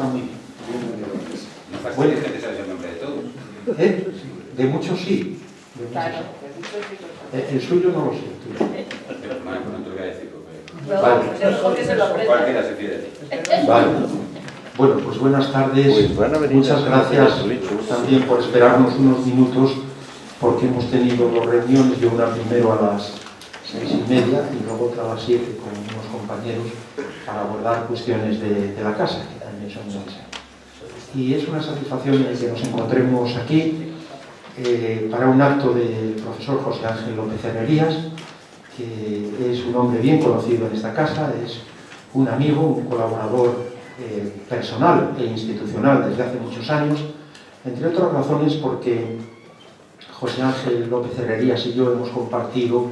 está muy bien. No fastidies que te sabes el nombre de todos. De muchos sí. De muchos Claro, sí. El suyo no lo sé. Pero bueno, pues no te lo voy a decir porque Vale. mejor que se lo aprenda. cualquiera se fía de ti. Vale. Bueno, pues buenas tardes. Pues van a venir Muchas a gracias hacer los también por esperarnos unos minutos, porque hemos tenido dos reuniones, yo una primero a las 6:30 y luego otra a las 7 con unos compañeros para abordar cuestiones de la casa, que también son necesarias. Y es una satisfacción el que nos encontremos aquí para un acto del profesor José Ángel López Herrerías, que es un hombre bien conocido en esta casa, es un amigo, un colaborador personal e institucional desde hace muchos años, entre otras razones porque José Ángel López Herrerías y yo hemos compartido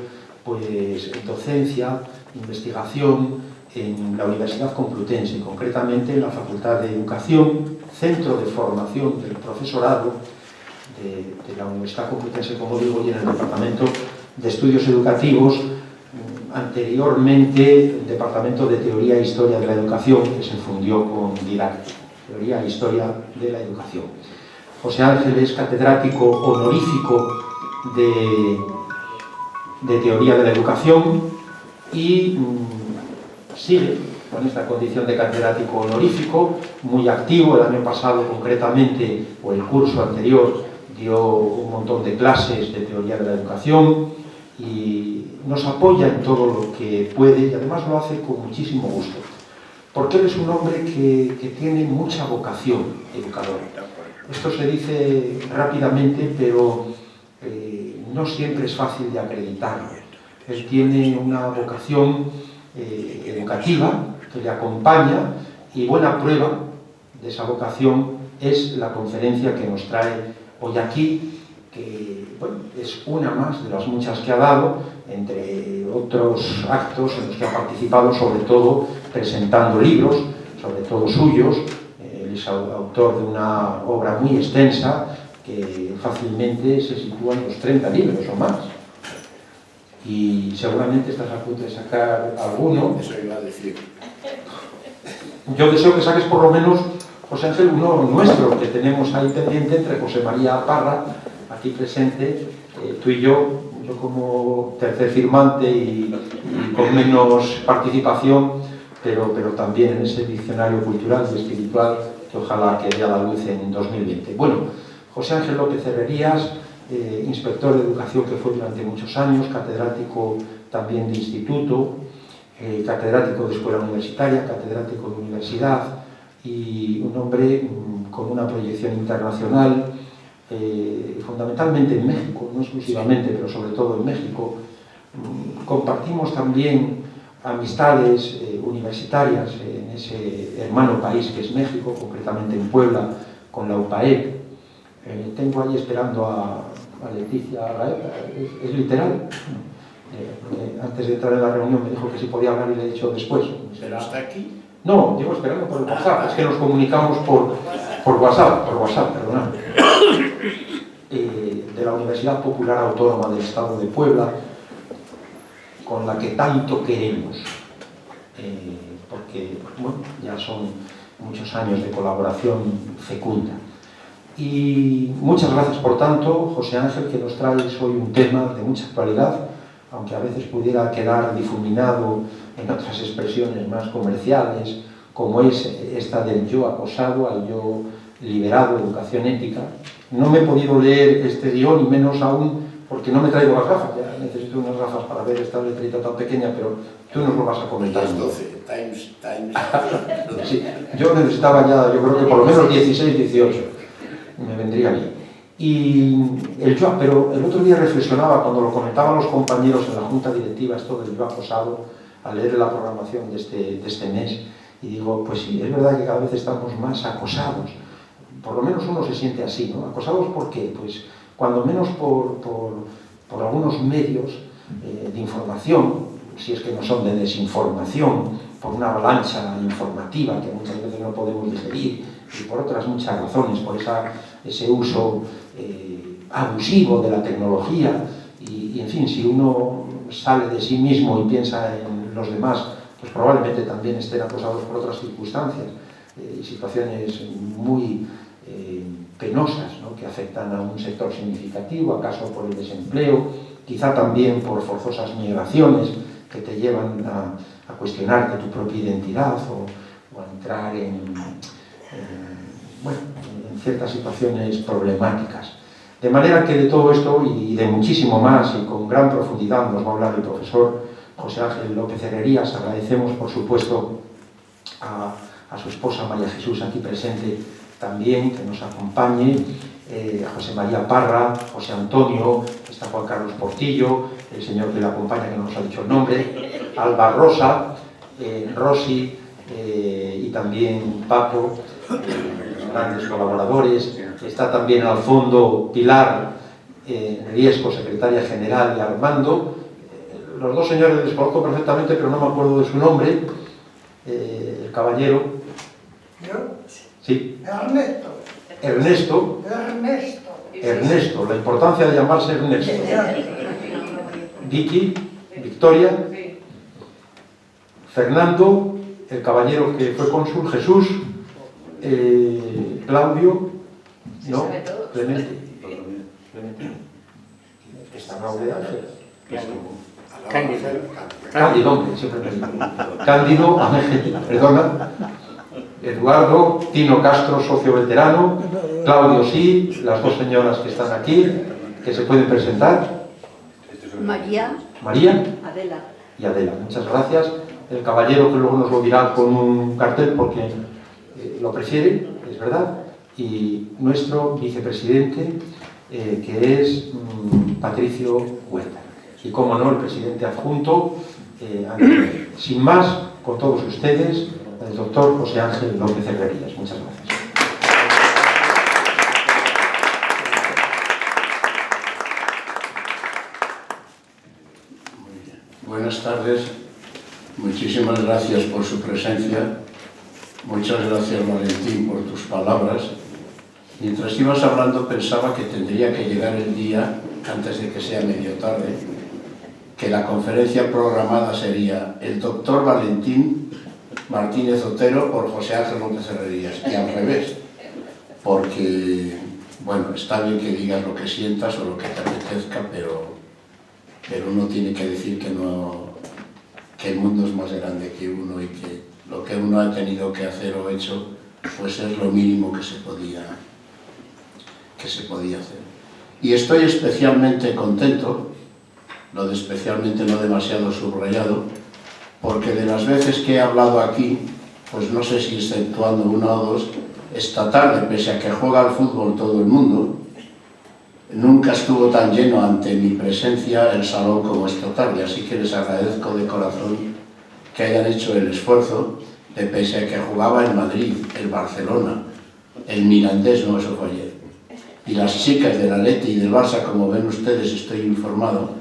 pues docencia, investigación en la Universidad Complutense, concretamente en la Facultad de Educación, Centro de Formación del Profesorado de la Universidad Complutense, como digo, y en el Departamento de Estudios Educativos, anteriormente el Departamento de Teoría e Historia de la Educación, que se fundió con Didáctica, Teoría e Historia de la Educación. José Ángel es catedrático honorífico de Teoría de la Educación y sigue con esta condición de catedrático honorífico, muy activo. El año pasado concretamente, o el curso anterior, dio un montón de clases de Teoría de la Educación y nos apoya en todo lo que puede, y además lo hace con muchísimo gusto, porque él es un hombre que tiene mucha vocación educadora. Esto se dice rápidamente, pero no siempre es fácil de acreditar. Él tiene una vocación educativa que le acompaña, y buena prueba de esa vocación es la conferencia que nos trae hoy aquí, que bueno, es una más de las muchas que ha dado, entre otros actos en los que ha participado, sobre todo presentando libros, sobre todo suyos. Él es autor de una obra muy extensa que fácilmente se sitúa en los 30 libros o más. Y seguramente estás a punto de sacar alguno. Eso iba a decir. Yo deseo que saques por lo menos, José Ángel, uno nuestro, que tenemos ahí pendiente entre José María Parra, aquí presente, tú y yo como tercer firmante y con menos participación, pero también en ese diccionario cultural y espiritual que ojalá que dé a la luz en 2020. Bueno, José Ángel López Herrerías, inspector de educación que fue durante muchos años, catedrático también de instituto, catedrático de escuela universitaria, catedrático de universidad, y un hombre con una proyección internacional, fundamentalmente en México, no exclusivamente, pero sobre todo en México. Compartimos también amistades universitarias en ese hermano país que es México, concretamente en Puebla, con la UPAEP. Tengo ahí esperando a Leticia, ¿es literal? Antes de entrar en la reunión me dijo que si podía hablar y le he dicho después. ¿Pero está aquí? No, llevo esperando por el WhatsApp, es que nos comunicamos por WhatsApp, perdonad. De la Universidad Popular Autónoma del Estado de Puebla, con la que tanto queremos, porque bueno, ya son muchos años de colaboración fecunda. Y muchas gracias, por tanto, José Ángel, que nos traes hoy un tema de mucha actualidad, aunque a veces pudiera quedar difuminado en otras expresiones más comerciales, como es esta del yo acosado al yo liberado, educación ética. No me he podido leer este guión, y menos aún porque no me traigo las gafas. Ya necesito unas gafas para ver esta letrita tan pequeña, pero tú nos lo vas a comentar. Las 12, Times. Sí, yo necesitaba ya, yo creo que por lo menos 16, 18. Me vendría bien. Y el yo, pero el otro día reflexionaba cuando lo comentaban los compañeros en la junta directiva, esto del yo acosado, al leer la programación de este mes, y digo, pues sí, es verdad que cada vez estamos más acosados. Por lo menos uno se siente así, ¿no? ¿Acosados por qué? Pues cuando menos por algunos medios de información, si es que no son de desinformación, por una avalancha informativa que muchas veces no podemos digerir, y por otras muchas razones, por ese uso abusivo de la tecnología, y en fin, si uno sale de sí mismo y piensa en los demás, pues probablemente también estén acosados por otras circunstancias. y situaciones muy penosas, ¿no?, que afectan a un sector significativo, acaso por el desempleo, quizá también por forzosas migraciones que te llevan a cuestionarte tu propia identidad o a entrar en ciertas situaciones problemáticas. De manera que de todo esto y de muchísimo más y con gran profundidad nos va a hablar el profesor José Ángel López Herrerías. Agradecemos, por supuesto, a su esposa María Jesús, aquí presente también, que nos acompañe, a José María Parra, José Antonio, está Juan Carlos Portillo, el señor que le acompaña, que no nos ha dicho el nombre, Alba Rosa, Rosy y también Paco, grandes colaboradores. Está también al fondo Pilar Riesco, secretaria general, y Armando. Los dos señores les conozco perfectamente, pero no me acuerdo de su nombre. El caballero. ¿Yo? Sí. Ernesto. Ernesto, la importancia de llamarse Ernesto. Vicky, Victoria, Fernando, el caballero que fue cónsul, Jesús, Claudio, ¿no? Clemente. Está Raúl de Ángel. Cándido, hombre, siempre me digo. Cándido, Ángel, perdona. Eduardo, Tino Castro, socio veterano, Claudio sí, las dos señoras que están aquí, que se pueden presentar. María, Adela y Adela. Muchas gracias. El caballero, que luego nos lo dirá con un cartel porque lo prefiere, es verdad, y nuestro vicepresidente, que es Patricio Huerta. Y, como no, el presidente adjunto, sin más, con todos ustedes, el doctor José Ángel López Herrerías. Muchas gracias. Buenas tardes, muchísimas gracias por su presencia, muchas gracias Valentín por tus palabras. Mientras ibas hablando pensaba que tendría que llegar el día, antes de que sea medio tarde, que la conferencia programada sería el doctor Valentín Martínez Otero por José Ángel López Herrerías, y al revés, porque, bueno, está bien que digas lo que sientas o lo que te apetezca, pero uno tiene que decir que el mundo es más grande que uno y que lo que uno ha tenido que hacer o hecho, pues es lo mínimo que se podía hacer. Y estoy especialmente contento, lo de especialmente no demasiado subrayado, porque de las veces que he hablado aquí, pues no sé si exceptuando una o dos, esta tarde, pese a que juega al fútbol todo el mundo, nunca estuvo tan lleno ante mi presencia el salón como esta tarde, así que les agradezco de corazón que hayan hecho el esfuerzo de, pese a que jugaba el Madrid, el Barcelona, el Mirandés, no, eso fue ayer, y las chicas del Atleti y del Barça, como ven ustedes, estoy informado,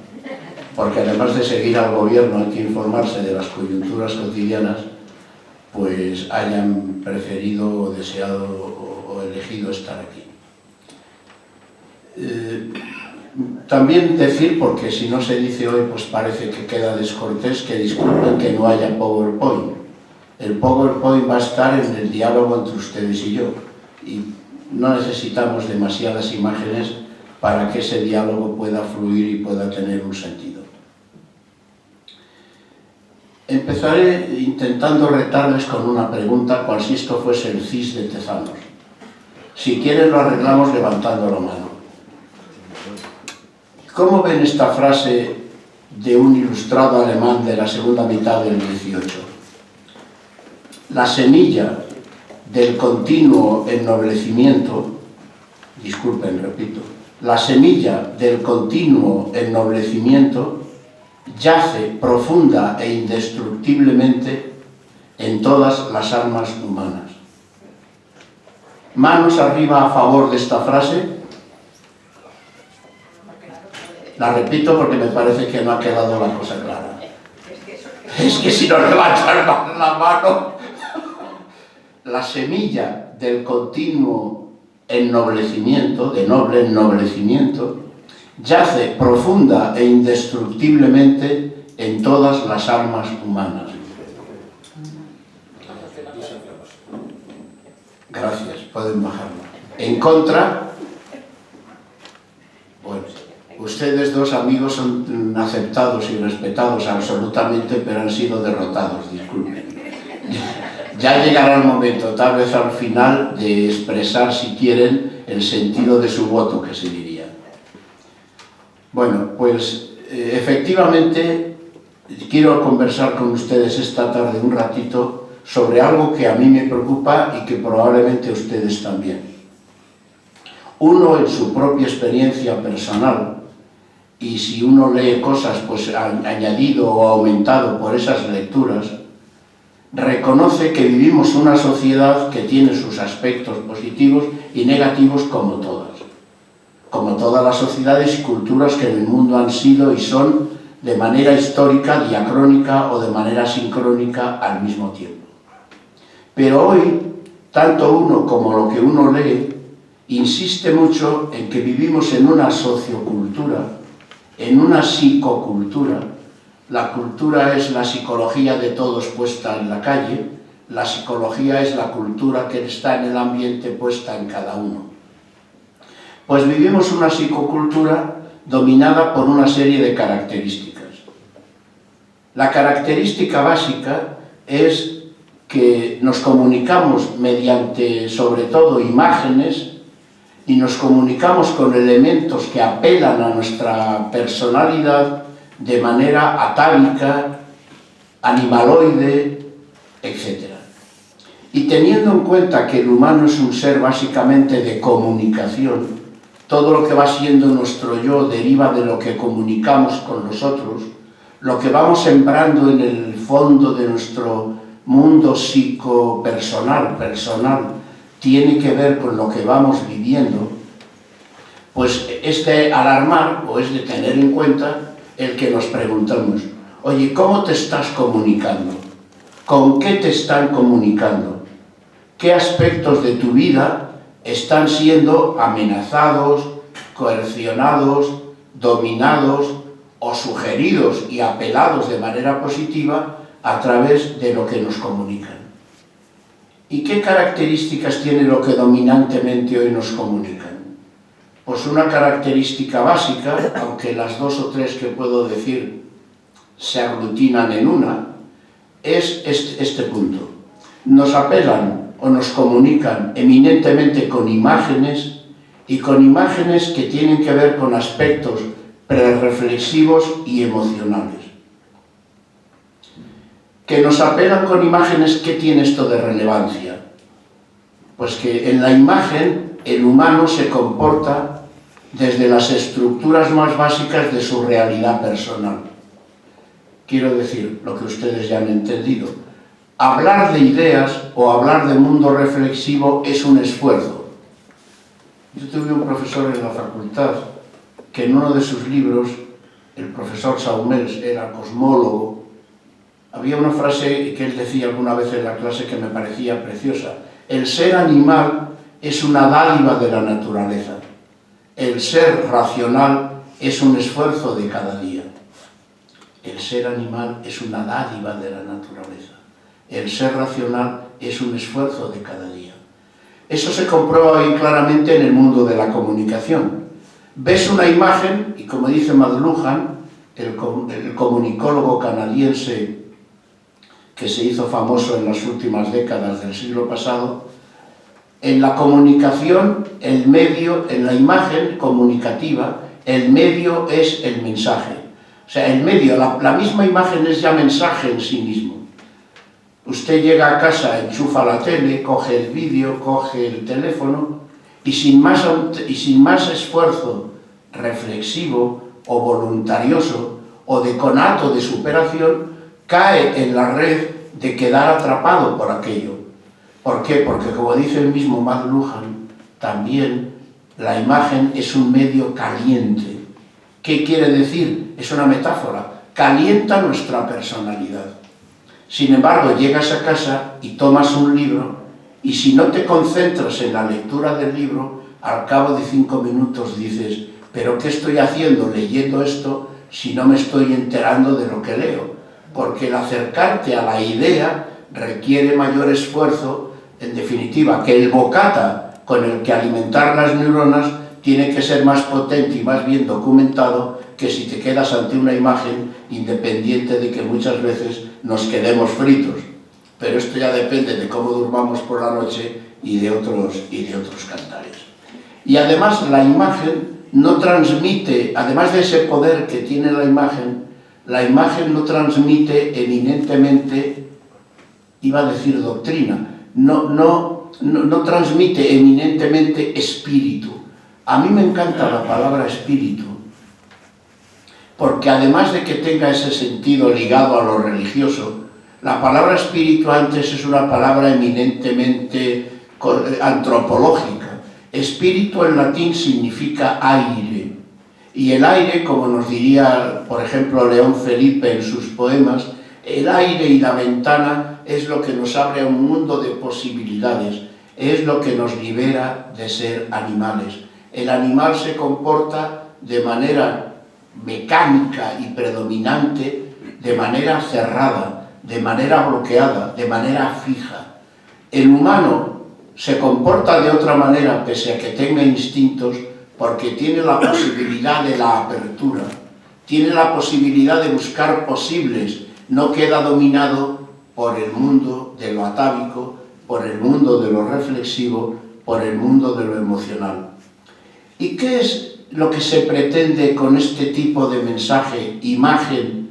porque además de seguir al gobierno hay que informarse de las coyunturas cotidianas, pues hayan preferido o deseado o elegido estar aquí. También decir, porque si no se dice hoy, pues parece que queda descortés, que disculpen que no haya PowerPoint. El PowerPoint va a estar en el diálogo entre ustedes y yo, y no necesitamos demasiadas imágenes para que ese diálogo pueda fluir y pueda tener un sentido. Empezaré intentando retarles con una pregunta, cual si esto fuese el CIS de Tezanos. Si quieren lo arreglamos levantando la mano. ¿Cómo ven esta frase de un ilustrado alemán de la segunda mitad del XVIII? La semilla del continuo ennoblecimiento, disculpen, repito, la semilla del continuo ennoblecimiento yace profunda e indestructiblemente en todas las almas humanas. Manos arriba a favor de esta frase. La repito porque me parece que no ha quedado la cosa clara. Es que si no levantan la mano, la semilla del continuo ennoblecimiento, de noble ennoblecimiento, yace profunda e indestructiblemente en todas las almas humanas. Gracias, pueden bajarlo. En contra, bueno, ustedes dos amigos son aceptados y respetados absolutamente, pero han sido derrotados, disculpen. Ya llegará el momento, tal vez al final, de expresar, si quieren, el sentido de su voto, que se diría. Bueno, pues efectivamente quiero conversar con ustedes esta tarde un ratito sobre algo que a mí me preocupa y que probablemente a ustedes también. Uno, en su propia experiencia personal, y si uno lee cosas pues añadido o aumentado por esas lecturas, reconoce que vivimos una sociedad que tiene sus aspectos positivos y negativos como todas las sociedades y culturas que en el mundo han sido y son de manera histórica, diacrónica o de manera sincrónica al mismo tiempo. Pero hoy, tanto uno como lo que uno lee, insiste mucho en que vivimos en una sociocultura, en una psicocultura. La cultura es la psicología de todos puesta en la calle, la psicología es la cultura que está en el ambiente puesta en cada uno. Pues vivimos una psicocultura dominada por una serie de características. La característica básica es que nos comunicamos mediante, sobre todo, imágenes, y nos comunicamos con elementos que apelan a nuestra personalidad de manera atávica, animaloide, etc. Y teniendo en cuenta que el humano es un ser básicamente de comunicación, todo lo que va siendo nuestro yo deriva de lo que comunicamos con los otros, lo que vamos sembrando en el fondo de nuestro mundo psicopersonal, tiene que ver con lo que vamos viviendo, pues es de alarmar o es de tener en cuenta el que nos preguntamos, oye, ¿cómo te estás comunicando? ¿Con qué te están comunicando? ¿Qué aspectos de tu vida están siendo amenazados, coercionados, dominados o sugeridos y apelados de manera positiva a través de lo que nos comunican? ¿Y qué características tiene lo que dominantemente hoy nos comunican? Pues una característica básica, aunque las dos o tres que puedo decir se aglutinan en una, es este punto. Nos apelan o nos comunican eminentemente con imágenes y con imágenes que tienen que ver con aspectos prerreflexivos y emocionales. Que nos apelan con imágenes, ¿qué tiene esto de relevancia? Pues que en la imagen el humano se comporta desde las estructuras más básicas de su realidad personal. Quiero decir, lo que ustedes ya han entendido, hablar de ideas o hablar de mundo reflexivo es un esfuerzo. Yo tuve un profesor en la facultad que en uno de sus libros, el profesor Saumels, era cosmólogo. Había una frase que él decía alguna vez en la clase que me parecía preciosa. El ser animal es una dádiva de la naturaleza. El ser racional es un esfuerzo de cada día. El ser animal es una dádiva de la naturaleza. El ser racional es un esfuerzo de cada día. Eso se comprueba bien claramente en el mundo de la comunicación. Ves una imagen, y como dice McLuhan, el comunicólogo canadiense que se hizo famoso en las últimas décadas del siglo pasado, en la comunicación, el medio, en la imagen comunicativa, el medio es el mensaje. O sea, el medio, la misma imagen es ya mensaje en sí mismo. Usted llega a casa, enchufa la tele, coge el vídeo, coge el teléfono y sin más esfuerzo reflexivo o voluntarioso o de conato de superación, cae en la red de quedar atrapado por aquello. ¿Por qué? Porque, como dice el mismo McLuhan, también la imagen es un medio caliente. ¿Qué quiere decir? Es una metáfora. Calienta nuestra personalidad. Sin embargo, llegas a casa y tomas un libro y si no te concentras en la lectura del libro, al cabo de 5 minutos dices, ¿pero qué estoy haciendo leyendo esto si no me estoy enterando de lo que leo? Porque el acercarte a la idea requiere mayor esfuerzo En definitiva, que el bocata con el que alimentar las neuronas tiene que ser más potente y más bien documentado que si te quedas ante una imagen, independiente de que muchas veces nos quedemos fritos. Pero esto ya depende de cómo durmamos por la noche y de otros cantares. Y además la imagen no transmite, además de ese poder que tiene la imagen no transmite eminentemente, iba a decir doctrina, no transmite eminentemente espíritu. A mí me encanta la palabra espíritu, porque además de que tenga ese sentido ligado a lo religioso, la palabra espíritu antes es una palabra eminentemente antropológica. Espíritu en latín significa aire, y el aire, como nos diría, por ejemplo, León Felipe en sus poemas, el aire y la ventana es lo que nos abre a un mundo de posibilidades, es lo que nos libera de ser animales. El animal se comporta de manera mecánica y predominante, de manera cerrada, de manera bloqueada, de manera fija. El humano se comporta de otra manera, pese a que tenga instintos, porque tiene la posibilidad de la apertura, tiene la posibilidad de buscar posibles, no queda dominado por el mundo de lo atávico, por el mundo de lo reflexivo, por el mundo de lo emocional. ¿Y qué es lo que se pretende con este tipo de mensaje, imagen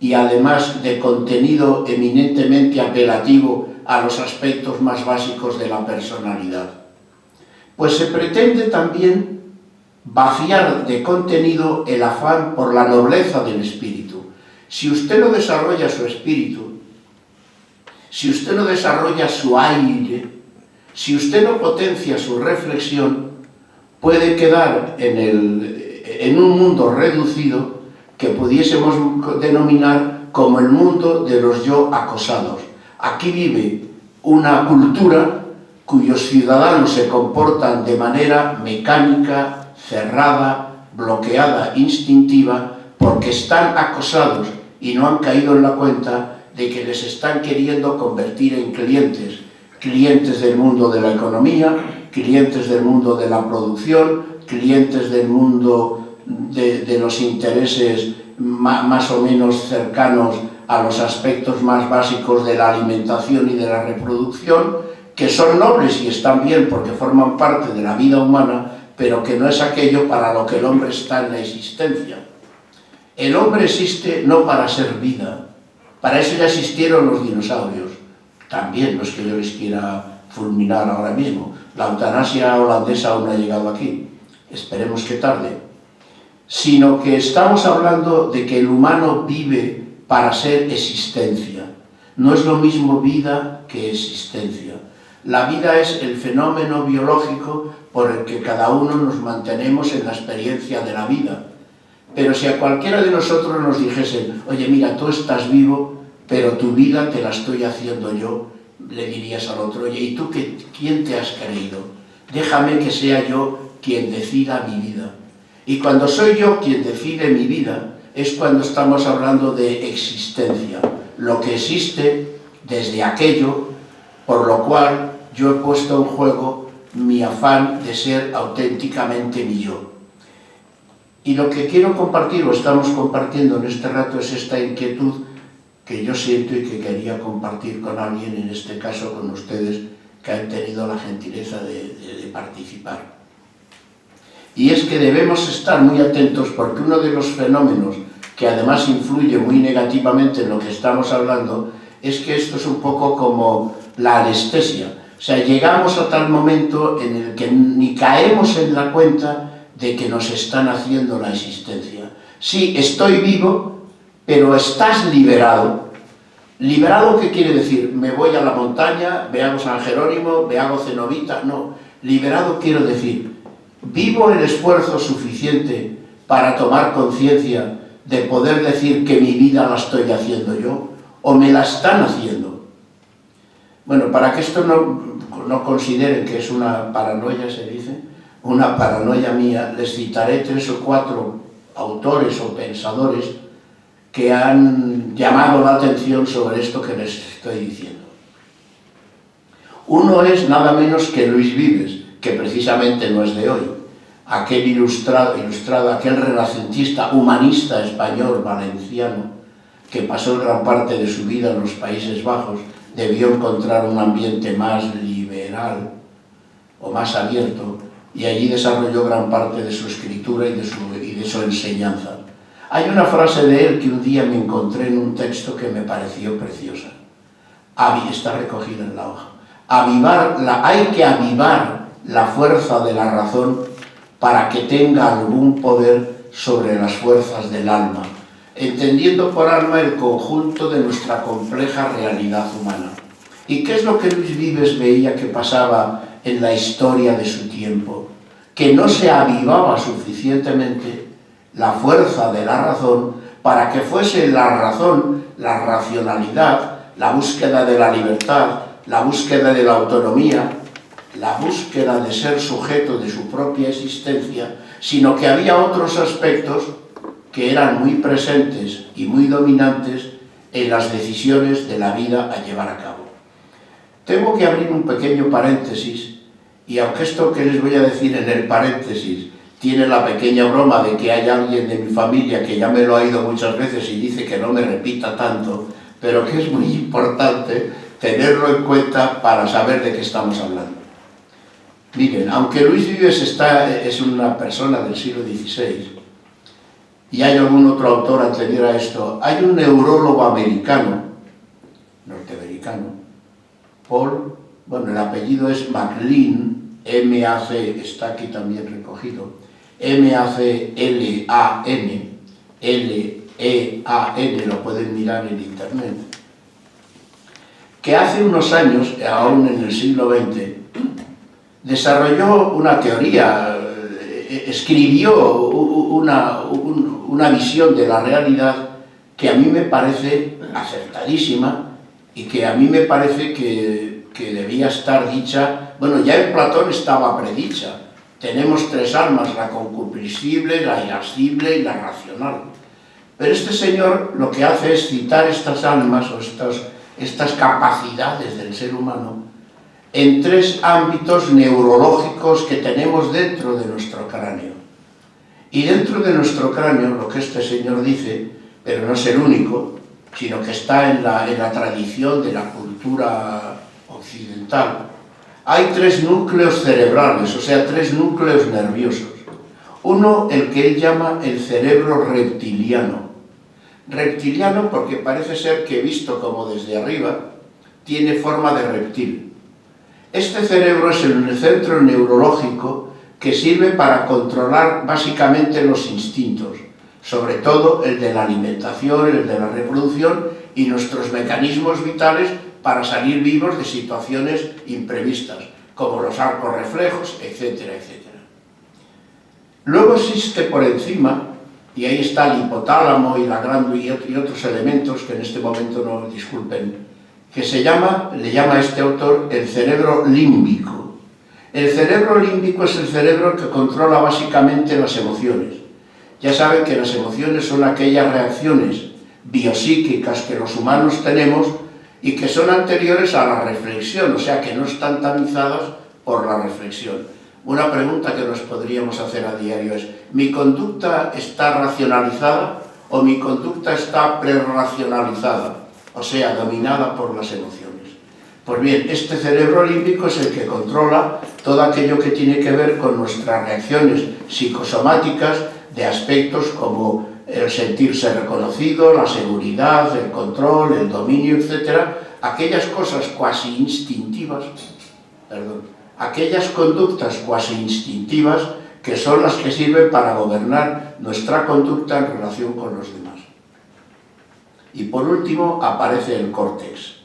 y además de contenido eminentemente apelativo a los aspectos más básicos de la personalidad? Pues se pretende también vaciar de contenido el afán por la nobleza del espíritu. Si usted no desarrolla su espíritu, si usted no desarrolla su aire, si usted no potencia su reflexión, puede quedar en un mundo reducido que pudiésemos denominar como el mundo de los yo acosados. Aquí vive una cultura cuyos ciudadanos se comportan de manera mecánica, cerrada, bloqueada, instintiva, porque están acosados y no han caído en la cuenta de que les están queriendo convertir en clientes, clientes del mundo de la economía, clientes del mundo de la producción, clientes del mundo de los intereses más o menos cercanos a los aspectos más básicos de la alimentación y de la reproducción, que son nobles y están bien porque forman parte de la vida humana, pero que no es aquello para lo que el hombre está en la existencia. El hombre existe no para ser vida, para eso ya existieron los dinosaurios, también los que yo les quiera fulminar ahora mismo. La eutanasia holandesa aún no ha llegado aquí, esperemos que tarde. Sino que estamos hablando de que el humano vive para ser existencia. No es lo mismo vida que existencia. La vida es el fenómeno biológico por el que cada uno nos mantenemos en la experiencia de la vida. Pero si a cualquiera de nosotros nos dijesen, oye, mira, tú estás vivo, pero tu vida te la estoy haciendo yo, le dirías al otro, oye, ¿y tú quién te has creído? Déjame que sea yo quien decida mi vida. Y cuando soy yo quien decide mi vida, es cuando estamos hablando de existencia, lo que existe desde aquello por lo cual yo he puesto en juego mi afán de ser auténticamente mi yo. Y lo que quiero compartir, o estamos compartiendo en este rato, es esta inquietud que yo siento y que quería compartir con alguien, en este caso con ustedes, que han tenido la gentileza de participar. Y es que debemos estar muy atentos porque uno de los fenómenos que además influye muy negativamente en lo que estamos hablando es que esto es un poco como la anestesia. O sea, llegamos a tal momento en el que ni caemos en la cuenta de que nos están haciendo la existencia. Sí, estoy vivo, pero estás liberado. ¿Liberado qué quiere decir? Me voy a la montaña, me hago San Jerónimo, me hago cenobita. No, liberado quiero decir, vivo el esfuerzo suficiente para tomar conciencia de poder decir que mi vida la estoy haciendo yo, o me la están haciendo. Bueno, para que esto no consideren que es una paranoia, se dice, una paranoia mía, les citaré 3 o 4 autores o pensadores que han llamado la atención sobre esto que les estoy diciendo. Uno es nada menos que Luis Vives, que precisamente no es de hoy, aquel ilustrado, aquel renacentista humanista español valenciano que pasó gran parte de su vida en los Países Bajos, debió encontrar un ambiente más liberal o más abierto y allí desarrolló gran parte de su escritura y de su enseñanza. Hay una frase de él que un día me encontré en un texto que me pareció preciosa. Está recogida en la hoja. Hay que avivar la fuerza de la razón para que tenga algún poder sobre las fuerzas del alma, entendiendo por alma el conjunto de nuestra compleja realidad humana. ¿Y qué es lo que Luis Vives veía que pasaba en la historia de su tiempo? Que no se avivaba suficientemente la fuerza de la razón para que fuese la razón, la racionalidad, la búsqueda de la libertad, la búsqueda de la autonomía, la búsqueda de ser sujeto de su propia existencia, sino que había otros aspectos que eran muy presentes y muy dominantes en las decisiones de la vida a llevar a cabo. Tengo que abrir un pequeño paréntesis, y aunque esto que les voy a decir en el paréntesis tiene la pequeña broma de que hay alguien de mi familia que ya me lo ha oído muchas veces y dice que no me repita tanto, pero que es muy importante tenerlo en cuenta para saber de qué estamos hablando. Miren, aunque Luis Vives es una persona del siglo XVI, y hay algún otro autor anterior a esto, hay un neurólogo norteamericano, el apellido es MacLean, M-A-C, está aquí también recogido, M-A-C-L-A-N, L-E-A-N, lo pueden mirar en internet, que hace unos años, aún en el siglo XX, desarrolló una teoría, escribió una visión de la realidad que a mí me parece acertadísima y que a mí me parece que debía estar dicha. Bueno, ya en Platón estaba predicha. Tenemos tres almas, la concupiscible, la irascible y la racional. Pero este señor lo que hace es citar estas almas o estas capacidades del ser humano en tres ámbitos neurológicos que tenemos dentro de nuestro cráneo. Y dentro de nuestro cráneo, lo que este señor dice, pero no es el único, sino que está en la tradición de la cultura occidental, hay tres núcleos cerebrales, o sea, tres núcleos nerviosos. Uno, el que él llama el cerebro reptiliano. Reptiliano porque parece ser que, visto como desde arriba, tiene forma de reptil. Este cerebro es el centro neurológico que sirve para controlar básicamente los instintos, sobre todo el de la alimentación, el de la reproducción y nuestros mecanismos vitales para salir vivos de situaciones imprevistas, como los arcos reflejos, etcétera, etcétera. Luego existe por encima, y ahí está el hipotálamo y la glándula y otros elementos que en este momento no disculpen, que le llama este autor el cerebro límbico. El cerebro límbico es el cerebro que controla básicamente las emociones. Ya saben que las emociones son aquellas reacciones biopsíquicas que los humanos tenemos y que son anteriores a la reflexión, o sea que no están tamizadas por la reflexión. Una pregunta que nos podríamos hacer a diario es: ¿mi conducta está racionalizada o mi conducta está prerracionalizada? O sea, dominada por las emociones. Pues bien, este cerebro límbico es el que controla todo aquello que tiene que ver con nuestras reacciones psicosomáticas de aspectos como el sentirse reconocido, la seguridad, el control, el dominio, etc. Aquellas cosas cuasi instintivas, aquellas conductas cuasi instintivas que son las que sirven para gobernar nuestra conducta en relación con los demás. Y por último aparece el córtex.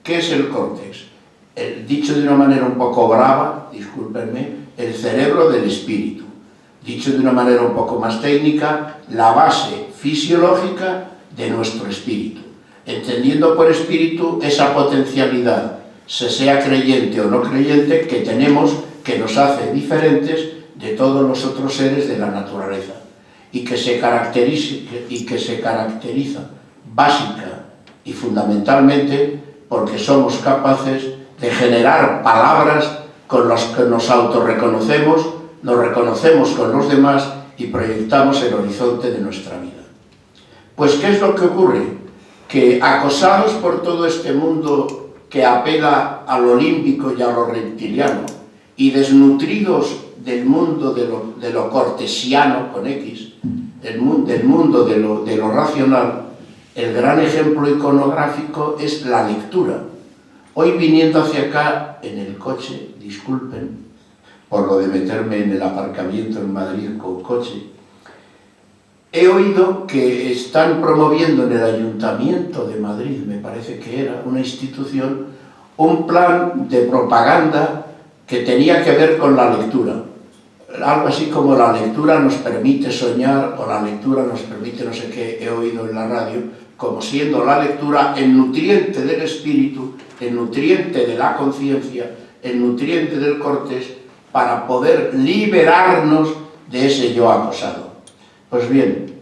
¿Qué es el córtex? Dicho de una manera un poco brava, discúlpenme, el cerebro del espíritu. Dicho de una manera un poco más técnica, la base fisiológica de nuestro espíritu. Entendiendo por espíritu esa potencialidad, se sea creyente o no creyente, que tenemos, que nos hace diferentes de todos los otros seres de la naturaleza y que se caracteriza básica y fundamentalmente porque somos capaces de generar palabras con las que nos autorreconocemos, nos reconocemos con los demás y proyectamos el horizonte de nuestra vida. Pues, ¿qué es lo que ocurre? Que acosados por todo este mundo que apela a lo límbico y a lo reptiliano, y desnutridos del mundo de lo cortesiano, con X, del mundo de lo racional, el gran ejemplo iconográfico es la lectura. Hoy, viniendo hacia acá en el coche, disculpen por lo de meterme en el aparcamiento en Madrid con coche, he oído que están promoviendo en el Ayuntamiento de Madrid, me parece que era una institución, un plan de propaganda que tenía que ver con la lectura. Algo así como la lectura nos permite soñar, o la lectura nos permite no sé qué, he oído en la radio, como siendo la lectura el nutriente del espíritu, el nutriente de la conciencia, el nutriente del cortés, para poder liberarnos de ese yo acosado. Pues bien,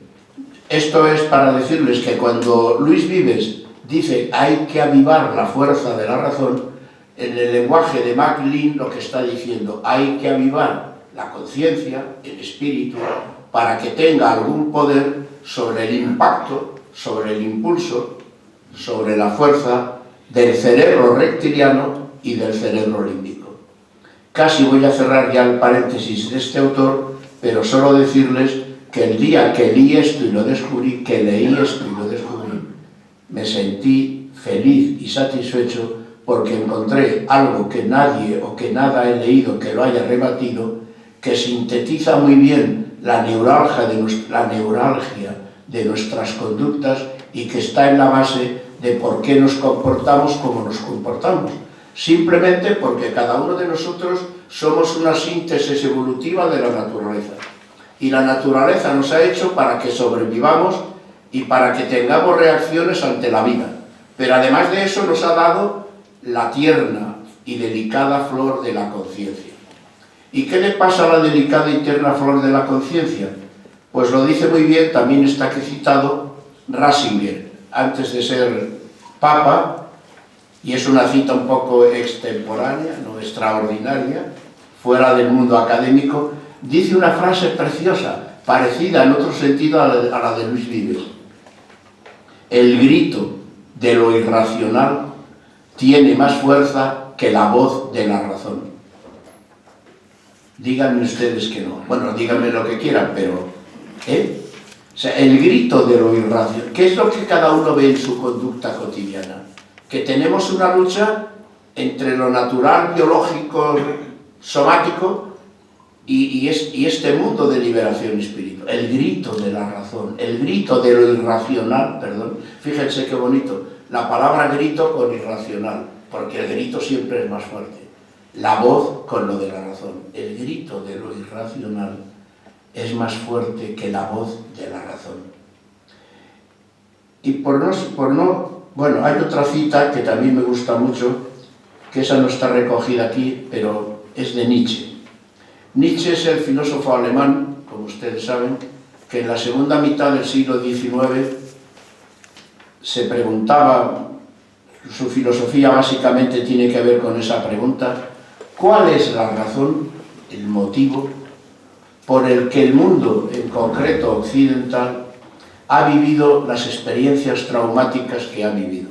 esto es para decirles que cuando Luis Vives dice hay que avivar la fuerza de la razón, en el lenguaje de MacLean lo que está diciendo, hay que avivar la conciencia, el espíritu, para que tenga algún poder sobre el impacto, sobre el impulso, sobre la fuerza del cerebro reptiliano y del cerebro límbico. Casi voy a cerrar ya el paréntesis de este autor, pero solo decirles que el día que leí esto y lo descubrí, me sentí feliz y satisfecho porque encontré algo que nadie o que nada he leído que lo haya rebatido, que sintetiza muy bien la neuralgia de nuestras conductas y que está en la base de por qué nos comportamos como nos comportamos. Simplemente porque cada uno de nosotros somos una síntesis evolutiva de la naturaleza. Y la naturaleza nos ha hecho para que sobrevivamos y para que tengamos reacciones ante la vida. Pero además de eso nos ha dado la tierna y delicada flor de la conciencia. ¿Y qué le pasa a la delicada y tierna flor de la conciencia? Pues lo dice muy bien, también está aquí citado, Ratzinger, antes de ser papa, y es una cita un poco extemporánea, no extraordinaria, fuera del mundo académico, dice una frase preciosa, parecida en otro sentido a la de Luis Vives. El grito de lo irracional tiene más fuerza que la voz de la razón. Díganme ustedes que no. Bueno, díganme lo que quieran, pero... O sea, el grito de lo irracional. ¿Qué es lo que cada uno ve en su conducta cotidiana? Que tenemos una lucha entre lo natural, biológico, somático y este mundo de liberación espiritual. El grito de la razón, el grito de lo irracional, perdón. Fíjense qué bonito. La palabra grito con irracional, porque el grito siempre es más fuerte. La voz con lo de la razón. El grito de lo irracional es más fuerte que la voz de la razón. Y bueno, hay otra cita que también me gusta mucho, que esa no está recogida aquí, pero es de Nietzsche. Nietzsche es el filósofo alemán, como ustedes saben, que en la segunda mitad del siglo XIX se preguntaba, su filosofía básicamente tiene que ver con esa pregunta, ¿cuál es la razón, el motivo, por el que el mundo, en concreto occidental, ha vivido las experiencias traumáticas que ha vivido?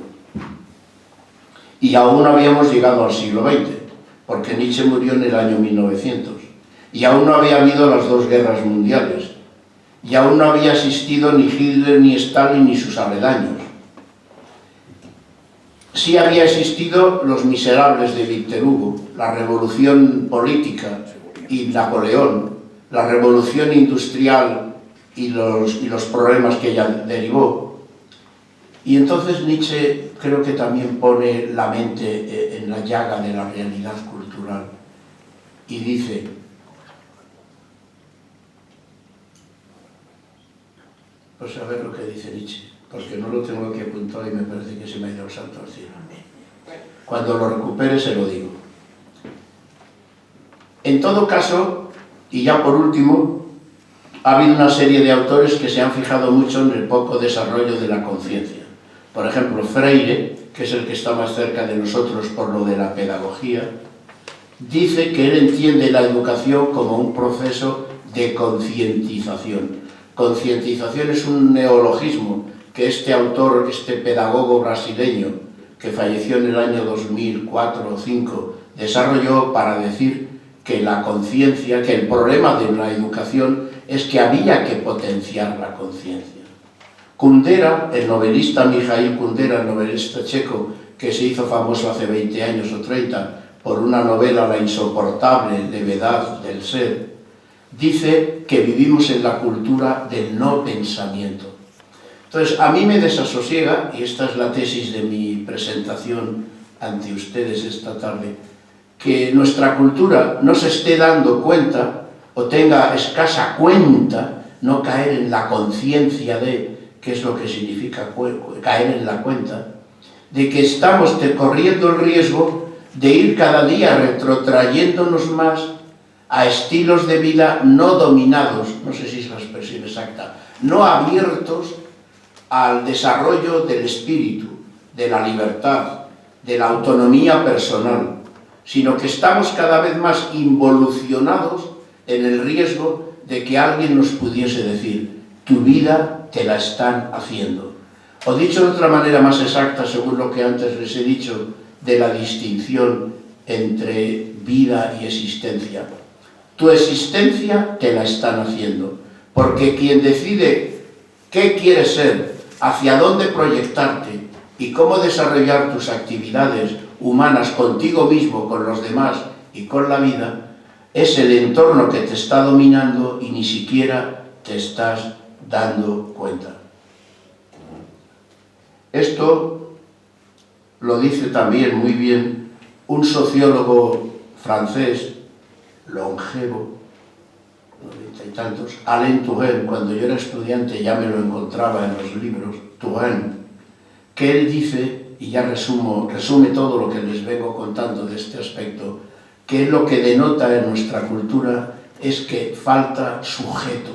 Y aún no habíamos llegado al siglo XX, porque Nietzsche murió en el año 1900, y aún no había habido las dos guerras mundiales, y aún no había existido ni Hitler, ni Stalin, ni sus aledaños. Sí había existido Los Miserables de Víctor Hugo, la revolución política y Napoleón, la revolución industrial y los problemas que ella derivó. Y entonces Nietzsche creo que también pone la mente en la llaga de la realidad cultural y dice: pues a ver lo que dice Nietzsche, porque no lo tengo aquí apuntado y me parece que se me ha ido el santo al cielo. Cuando lo recupere se lo digo. En todo caso, y ya por último, ha habido una serie de autores que se han fijado mucho en el poco desarrollo de la conciencia. Por ejemplo, Freire, que es el que está más cerca de nosotros por lo de la pedagogía, dice que él entiende la educación como un proceso de concientización. Concientización es un neologismo que este autor, este pedagogo brasileño, que falleció en el año 2004 o 2005, desarrolló para decir que la conciencia, que el problema de la educación es que había que potenciar la conciencia. Kundera, el novelista Mijaíl Kundera, el novelista checo, que se hizo famoso hace 20 años o 30 por una novela La insoportable levedad del ser, dice que vivimos en la cultura del no pensamiento. Entonces, a mí me desasosiega, y esta es la tesis de mi presentación ante ustedes esta tarde, que nuestra cultura no se esté dando cuenta, o tenga escasa cuenta, no caer en la conciencia de, qué es lo que significa caer en la cuenta, de que estamos corriendo el riesgo de ir cada día retrotrayéndonos más a estilos de vida no dominados, no sé si es la expresión exacta, no abiertos al desarrollo del espíritu, de la libertad, de la autonomía personal, sino que estamos cada vez más involucionados en el riesgo de que alguien nos pudiese decir: tu vida te la están haciendo. O dicho de otra manera más exacta, según lo que antes les he dicho, de la distinción entre vida y existencia. Tu existencia te la están haciendo, porque quien decide qué quieres ser, hacia dónde proyectarte y cómo desarrollar tus actividades humanas contigo mismo, con los demás y con la vida, es el entorno que te está dominando y ni siquiera te estás dando cuenta. Esto lo dice también muy bien un sociólogo francés, longevo, 90 y tantos, Alain Touraine. Cuando yo era estudiante ya me lo encontraba en los libros, Touraine, que él dice, y ya resume todo lo que les vengo contando de este aspecto, que lo que denota en nuestra cultura es que falta sujeto,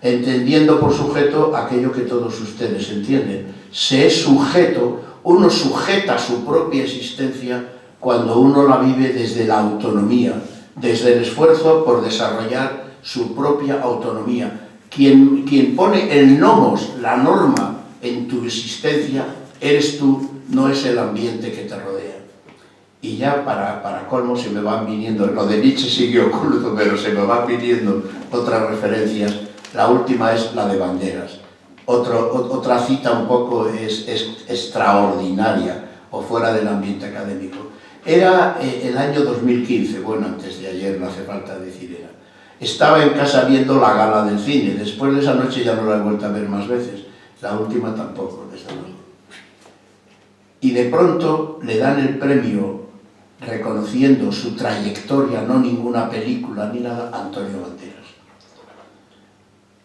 entendiendo por sujeto aquello que todos ustedes entienden. Se es sujeto, uno sujeta su propia existencia cuando uno la vive desde la autonomía, desde el esfuerzo por desarrollar su propia autonomía. Quien pone el nomos, la norma, en tu existencia, eres tú, no es el ambiente que te rodea. Y ya para colmo se me van viniendo, lo de Nietzsche sigue oculto, pero se me van viniendo otras referencias. La última es la de Banderas. Otra cita un poco es extraordinaria, o fuera del ambiente académico. Era el año 2015, bueno, antes de ayer, no hace falta decir era. Estaba en casa viendo la gala del cine. Después de esa noche ya no la he vuelto a ver más veces. La última tampoco, desde luego. Y de pronto le dan el premio, reconociendo su trayectoria, no ninguna película ni nada, a Antonio Banderas.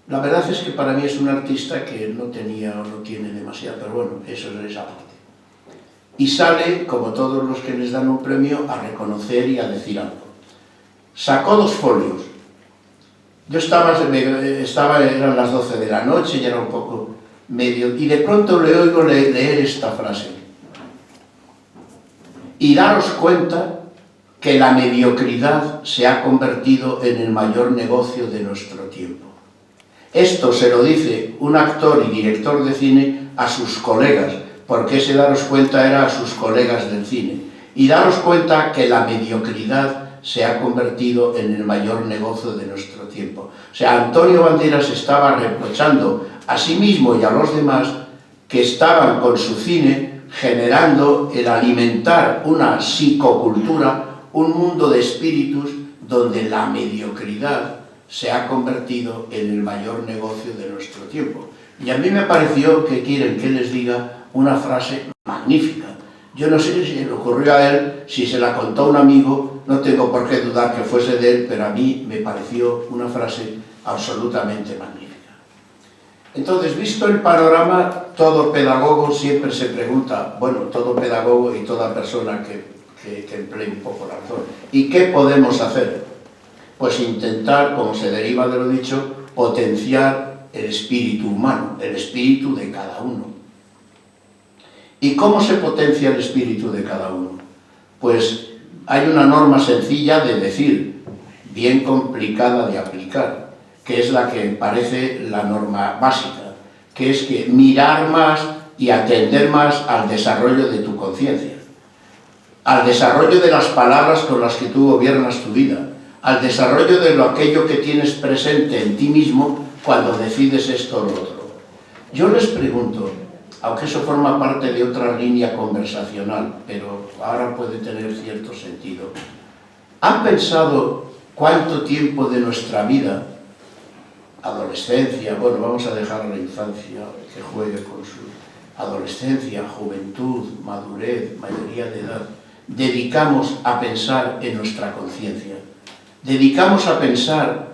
La verdad es que para mí es un artista que no tenía o no tiene demasiado, pero bueno, eso es esa parte. Y sale, como todos los que les dan un premio, a reconocer y a decir algo. Sacó 2 folios. Yo eran las 12 de la noche, ya era un poco medio, y de pronto le oigo leer esta frase. Y daros cuenta que la mediocridad se ha convertido en el mayor negocio de nuestro tiempo. Esto se lo dice un actor y director de cine a sus colegas, porque ese daros cuenta era a sus colegas del cine. Y daros cuenta que la mediocridad se ha convertido en el mayor negocio de nuestro tiempo. O sea, Antonio Banderas estaba reprochando a sí mismo y a los demás que estaban con su cine generando el alimentar una psicocultura, un mundo de espíritus donde la mediocridad se ha convertido en el mayor negocio de nuestro tiempo. Y a mí me pareció que quieren que les diga una frase magnífica. Yo no sé si le ocurrió a él, si se la contó a un amigo, no tengo por qué dudar que fuese de él, pero a mí me pareció una frase absolutamente magnífica. Entonces, visto el panorama, todo pedagogo siempre se pregunta, bueno, todo pedagogo y toda persona que emplee un poco la razón, ¿y qué podemos hacer? Pues intentar, como se deriva de lo dicho, potenciar el espíritu humano, el espíritu de cada uno. ¿Y cómo se potencia el espíritu de cada uno? Pues hay una norma sencilla de decir, bien complicada de aplicar, que es la que parece la norma básica, que es que mirar más y atender más al desarrollo de tu conciencia, al desarrollo de las palabras con las que tú gobiernas tu vida, al desarrollo de aquello que tienes presente en ti mismo cuando decides esto o lo otro. Yo les pregunto, aunque eso forma parte de otra línea conversacional, pero ahora puede tener cierto sentido, ¿han pensado cuánto tiempo de nuestra vida, adolescencia, bueno, vamos a dejar la infancia que juegue con su adolescencia, juventud, madurez, mayoría de edad, dedicamos a pensar en nuestra conciencia? ¿Dedicamos a pensar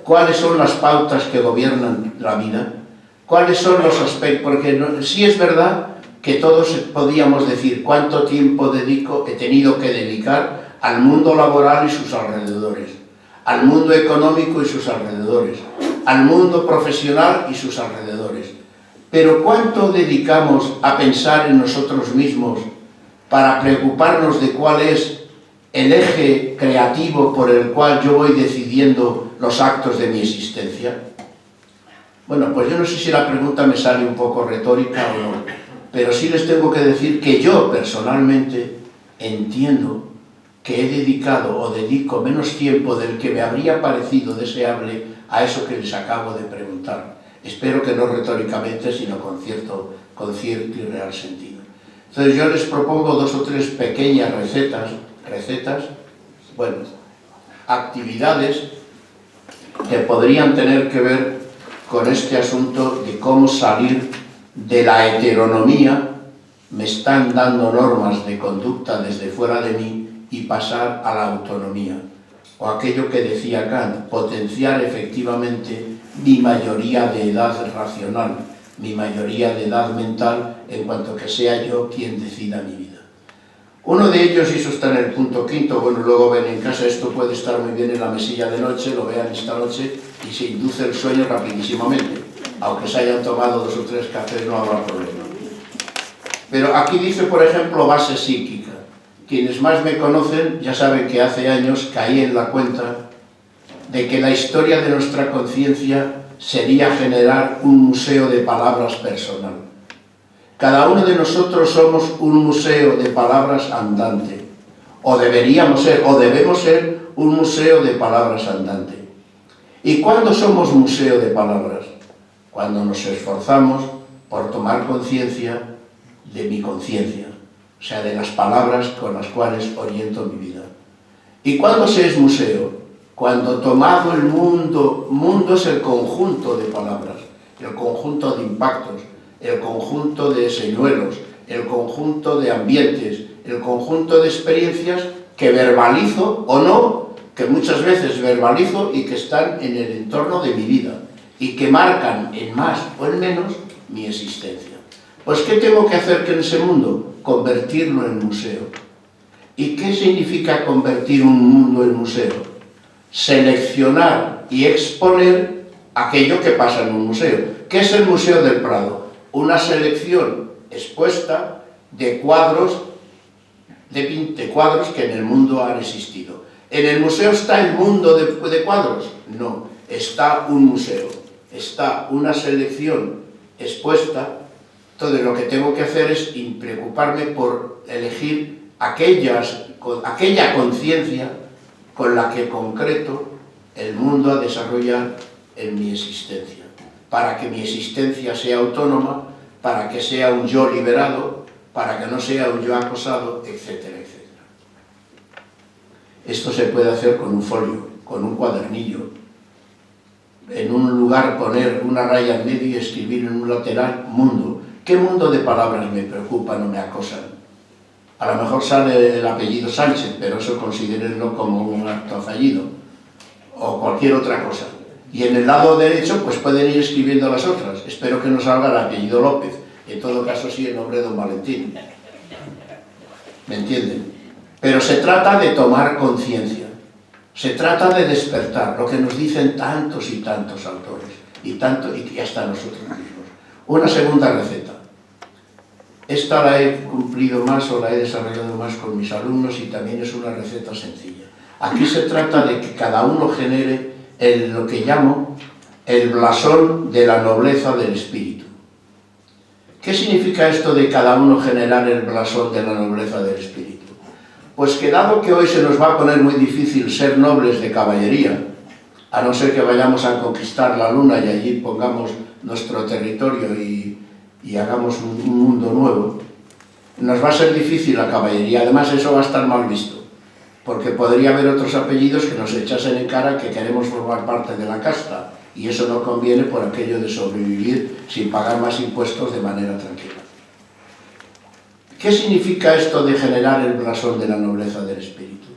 cuáles son las pautas que gobiernan la vida? ¿Cuáles son los aspectos? Porque sí es verdad que todos podíamos decir cuánto tiempo he tenido que dedicar al mundo laboral y sus alrededores, al mundo económico y sus alrededores, al mundo profesional y sus alrededores. Pero ¿cuánto dedicamos a pensar en nosotros mismos para preocuparnos de cuál es el eje creativo por el cual yo voy decidiendo los actos de mi existencia? Bueno, pues yo no sé si la pregunta me sale un poco retórica o no, pero sí les tengo que decir que yo personalmente entiendo que he dedicado o dedico menos tiempo del que me habría parecido deseable a eso que les acabo de preguntar. Espero que no retóricamente, sino con cierto y real sentido. Entonces yo les propongo 2 o 3 pequeñas recetas, bueno, actividades que podrían tener que ver con este asunto de cómo salir de la heteronomía, me están dando normas de conducta desde fuera de mí, y pasar a la autonomía, o aquello que decía Kant, potenciar efectivamente mi mayoría de edad racional, mi mayoría de edad mental, en cuanto que sea yo quien decida mi vida. Uno de ellos, y eso está en el punto 5, bueno, luego ven en casa, esto puede estar muy bien en la mesilla de noche, lo vean esta noche, y se induce el sueño rapidísimamente. Aunque se hayan tomado 2 o 3 cafés, no habrá problema. Pero aquí dice, por ejemplo, base psíquica. Quienes más me conocen ya saben que hace años caí en la cuenta de que la historia de nuestra conciencia sería generar un museo de palabras personal. Cada uno de nosotros somos un museo de palabras andante, o deberíamos ser, o debemos ser un museo de palabras andante. ¿Y cuándo somos museo de palabras? Cuando nos esforzamos por tomar conciencia de mi conciencia, o sea, de las palabras con las cuales oriento mi vida. ¿Y cuándo se es museo? Cuando tomado el mundo es el conjunto de palabras, el conjunto de impactos, el conjunto de señuelos, el conjunto de ambientes, el conjunto de experiencias que verbalizo o no, que muchas veces verbalizo y que están en el entorno de mi vida y que marcan en más o en menos mi existencia. Pues ¿qué tengo que hacer en ese mundo? Convertirlo en museo. ¿Y qué significa convertir un mundo en museo? Seleccionar y exponer aquello que pasa en un museo. ¿Qué es el Museo del Prado? Una selección expuesta de cuadros, de cuadros que en el mundo han existido. ¿En el museo está el mundo de cuadros? No, está un museo, está una selección expuesta. Entonces lo que tengo que hacer es preocuparme por elegir aquella conciencia con la que concreto el mundo a desarrollar en mi existencia, para que mi existencia sea autónoma, para que sea un yo liberado, para que no sea un yo acosado, etcétera, etcétera. Esto se puede hacer con un folio, con un cuadernillo. En un lugar poner una raya en medio y escribir en un lateral mundo. ¿Qué mundo de palabras me preocupan o me acosan? A lo mejor sale el apellido Sánchez, pero eso considérenlo como un acto fallido, o cualquier otra cosa. Y en el lado derecho pues pueden ir escribiendo las otras. Espero que no salga el apellido López, en todo caso sí el nombre de Don Valentín. ¿Me entienden? Pero se trata de tomar conciencia, se trata de despertar, lo que nos dicen tantos y tantos autores, y hasta nosotros mismos. Una segunda receta. Esta la he cumplido más o la he desarrollado más con mis alumnos y también es una receta sencilla. Aquí se trata de que cada uno genere lo que llamo el blasón de la nobleza del espíritu. ¿Qué significa esto de cada uno generar el blasón de la nobleza del espíritu? Pues que dado que hoy se nos va a poner muy difícil ser nobles de caballería, a no ser que vayamos a conquistar la luna y allí pongamos nuestro territorio y hagamos un mundo nuevo, nos va a ser difícil la caballería. Además, eso va a estar mal visto, porque podría haber otros apellidos que nos echasen en cara que queremos formar parte de la casta, y eso no conviene por aquello de sobrevivir sin pagar más impuestos de manera tranquila. ¿Qué significa esto de generar el blasón de la nobleza del espíritu?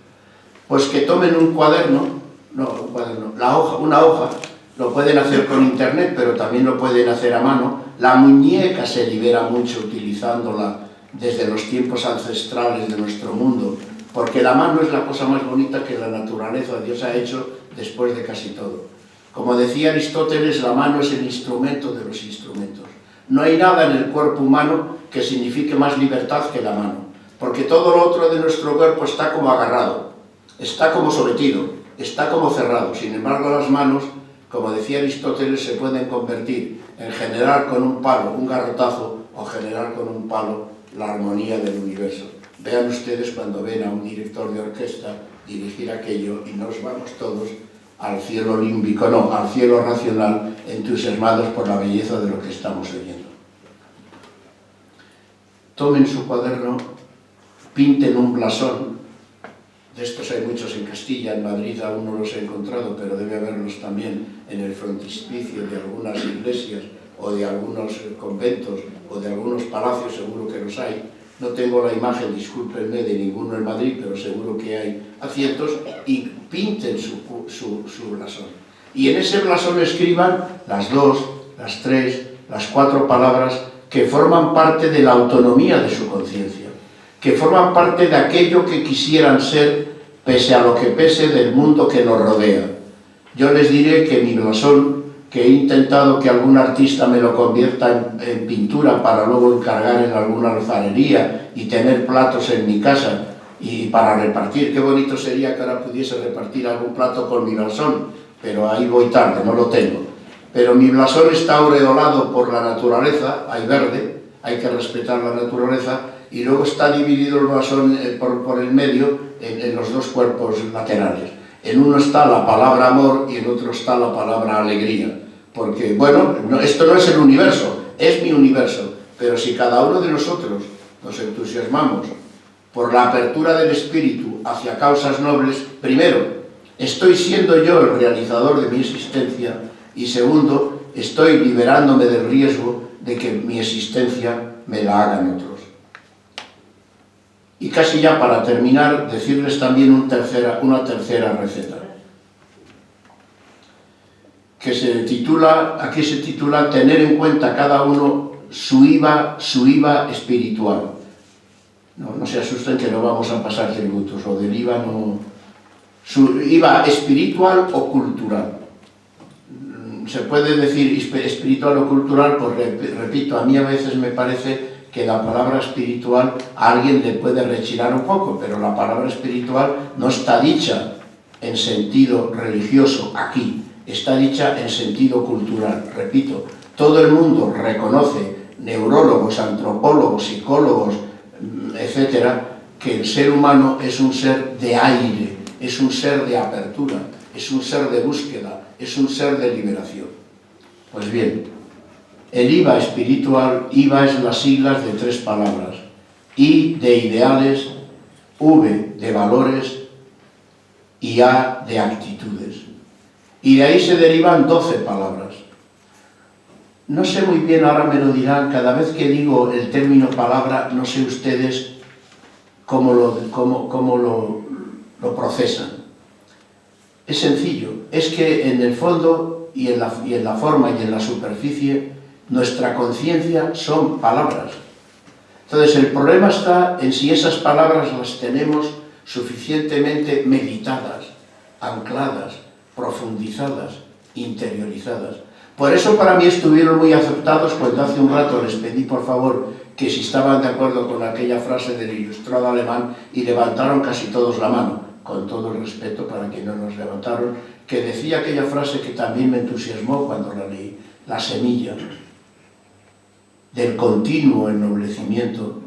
Pues que tomen un cuaderno, una hoja, lo pueden hacer con internet, pero también lo pueden hacer a mano. La muñeca se libera mucho utilizándola desde los tiempos ancestrales de nuestro mundo, porque la mano es la cosa más bonita que la naturaleza, Dios ha hecho después de casi todo. Como decía Aristóteles, la mano es el instrumento de los instrumentos. No hay nada en el cuerpo humano que signifique más libertad que la mano, porque todo lo otro de nuestro cuerpo está como agarrado, está como sometido, está como cerrado. Sin embargo, las manos, como decía Aristóteles, se pueden convertir en generar con un palo un garrotazo o generar con un palo la armonía del universo. Vean ustedes cuando ven a un director de orquesta dirigir aquello y nos vamos todos al cielo límbico, no, al cielo racional, entusiasmados por la belleza de lo que estamos oyendo. Tomen su cuaderno, pinten un blasón. De estos hay muchos en Castilla, en Madrid aún no los he encontrado, pero debe haberlos también en el frontispicio de algunas iglesias o de algunos conventos o de algunos palacios, seguro que los hay. No tengo la imagen, discúlpenme, de ninguno en Madrid, pero seguro que hay a cientos, y pinten su blasón. Y en ese blasón escriban las 2, las 3, las 4 palabras que forman parte de la autonomía de su conciencia, que forman parte de aquello que quisieran ser, pese a lo que pese del mundo que nos rodea. Yo les diré que mi blasón, que he intentado que algún artista me lo convierta en pintura para luego encargar en alguna alfarería y tener platos en mi casa y para repartir. Qué bonito sería que ahora pudiese repartir algún plato con mi blasón, pero ahí voy tarde, no lo tengo. Pero mi blasón está aureolado por la naturaleza, hay verde, hay que respetar la naturaleza, y luego está dividido el blasón por el medio en los 2 cuerpos laterales. En uno está la palabra amor y en otro está la palabra alegría. Porque, bueno, esto no es el universo, es mi universo. Pero si cada uno de nosotros nos entusiasmamos por la apertura del espíritu hacia causas nobles, primero, estoy siendo yo el realizador de mi existencia, y segundo, estoy liberándome del riesgo de que mi existencia me la hagan otros. Y casi ya para terminar, decirles también una tercera receta, que aquí se titula tener en cuenta cada uno su IVA espiritual. No se asusten que no vamos a pasar tributos, o del IVA no... Su IVA espiritual o cultural. Se puede decir espiritual o cultural, porque, repito, a mí a veces me parece que la palabra espiritual a alguien le puede rechinar un poco, pero la palabra espiritual no está dicha en sentido religioso aquí, está dicha en sentido cultural. Repito, todo el mundo reconoce, neurólogos, antropólogos, psicólogos, etcétera, que el ser humano es un ser de aire, es un ser de apertura, es un ser de búsqueda, es un ser de liberación. Pues bien, el IVA espiritual, IVA es las siglas de 3 palabras, I de ideales, V de valores y A de actitudes. Y de ahí se derivan 12 palabras. No sé muy bien, ahora me lo dirán, cada vez que digo el término palabra, no sé ustedes cómo lo procesan. Es sencillo, es que en el fondo y en la forma y en la superficie, nuestra conciencia son palabras. Entonces el problema está en si esas palabras las tenemos suficientemente meditadas, ancladas, profundizadas, interiorizadas. Por eso para mí estuvieron muy aceptados cuando hace un rato les pedí por favor que si estaban de acuerdo con aquella frase del ilustrado alemán, y levantaron casi todos la mano, con todo el respeto para quienes no nos levantaron, que decía aquella frase que también me entusiasmó cuando la leí: la semilla del continuo ennoblecimiento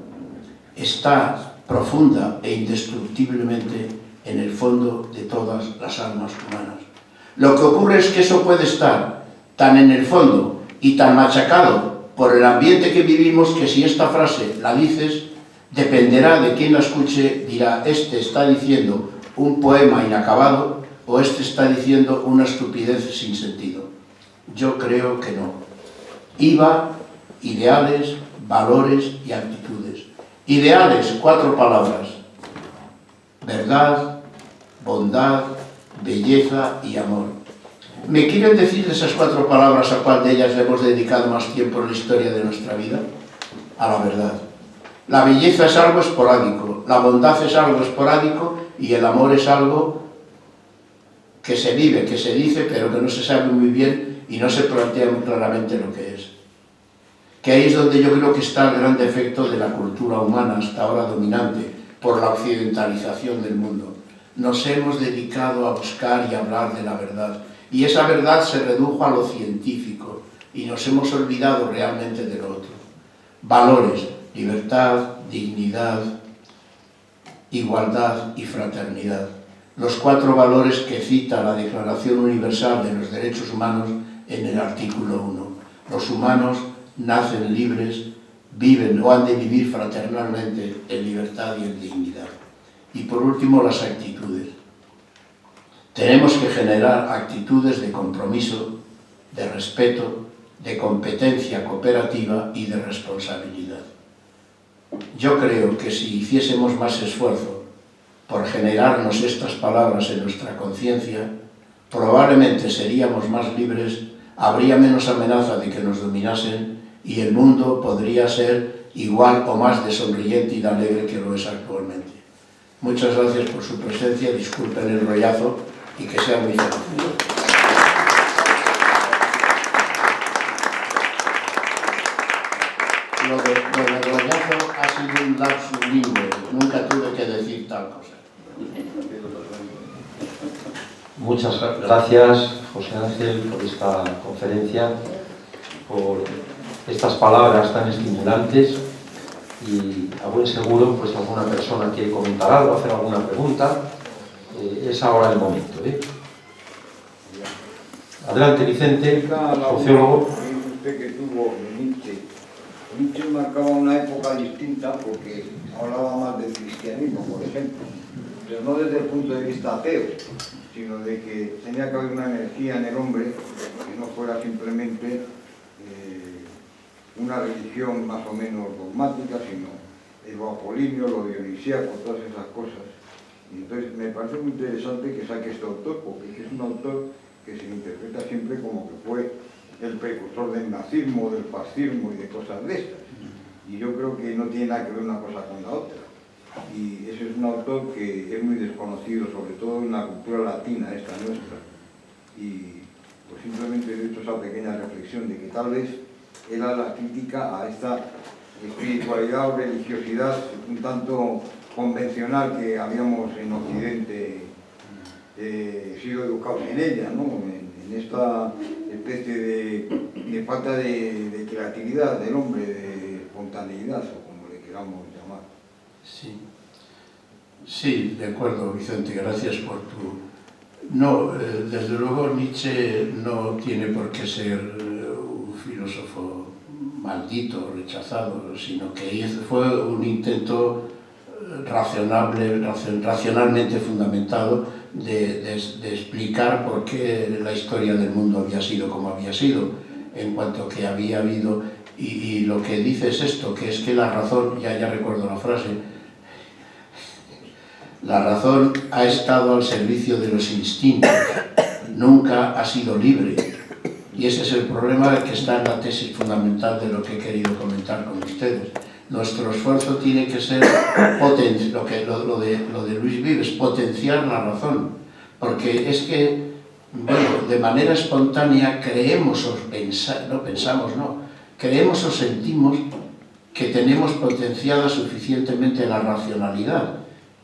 está profunda e indestructiblemente en el fondo de todas las almas humanas. Lo que ocurre es que eso puede estar tan en el fondo y tan machacado por el ambiente que vivimos, que si esta frase la dices, dependerá de quién la escuche, dirá: este está diciendo un poema inacabado o este está diciendo una estupidez sin sentido. Yo creo que no. IVA, ideales, valores y actitudes. Ideales, 4 palabras: verdad, bondad, belleza y amor. ¿Me quieren decir de esas 4 palabras a cuál de ellas le hemos dedicado más tiempo en la historia de nuestra vida? A la verdad. La belleza es algo esporádico, la bondad es algo esporádico y el amor es algo que se vive, que se dice, pero que no se sabe muy bien y no se plantea muy claramente lo que es. Que ahí es donde yo creo que está el gran defecto de la cultura humana hasta ahora dominante por la occidentalización del mundo. Nos hemos dedicado a buscar y a hablar de la verdad, y esa verdad se redujo a lo científico y nos hemos olvidado realmente de lo otro. Valores: libertad, dignidad, igualdad y fraternidad. Los 4 valores que cita la Declaración Universal de los Derechos Humanos en el artículo 1. Los humanos nacen libres, viven o han de vivir fraternalmente en libertad y en dignidad. Y por último, las actitudes. Tenemos que generar actitudes de compromiso, de respeto, de competencia cooperativa y de responsabilidad. Yo creo que si hiciésemos más esfuerzo por generarnos estas palabras en nuestra conciencia, probablemente seríamos más libres, habría menos amenaza de que nos dominasen y el mundo podría ser igual o más de sonriente y de alegre que lo es actualmente. Muchas gracias por su presencia, disculpen el rollazo y que sean muy felices. Lo de rollazo ha sido un lapsus lingüe, nunca tuve que decir tal cosa. Muchas gracias, José Ángel, por esta conferencia, por estas palabras tan estimulantes, y a buen seguro, pues alguna persona quiere comentar algo, hacer alguna pregunta, es ahora el momento. Adelante, Vicente, sociólogo. Usted que tuvo Nietzsche. Nietzsche marcaba una época distinta porque hablaba más del cristianismo, por ejemplo, pero no desde el punto de vista ateo, sino de que tenía que haber una energía en el hombre que no fuera simplemente una religión más o menos dogmática, sino lo apolíneo, lo dionisíaco, todas esas cosas. Y entonces me parece muy interesante que saque este autor, porque es un autor que se interpreta siempre como que fue el precursor del nazismo, del fascismo y de cosas de estas. Y yo creo que no tiene nada que ver una cosa con la otra. Y ese es un autor que es muy desconocido, sobre todo en la cultura latina, esta nuestra. Y pues simplemente he hecho esa pequeña reflexión de que tal vez era la crítica a esta espiritualidad o religiosidad un tanto convencional que habíamos en Occidente sido educados en ella, ¿no? En esta especie de falta de creatividad del hombre, de espontaneidad, o como le queramos llamar. Sí. Sí, de acuerdo, Vicente, gracias por tu... No, desde luego Nietzsche no tiene por qué ser un filósofo maldito, rechazado, sino que fue un intento racionalmente fundamentado de explicar por qué la historia del mundo había sido como había sido, en cuanto que había habido, y lo que dice es esto, que es que la razón, ya recuerdo la frase, la razón ha estado al servicio de los instintos, nunca ha sido libre. Y ese es el problema que está en la tesis fundamental de lo que he querido comentar con ustedes. Nuestro esfuerzo tiene que ser lo de Luis Vives, potenciar la razón. Porque es que, bueno, de manera espontánea creemos o sentimos que tenemos potenciada suficientemente la racionalidad,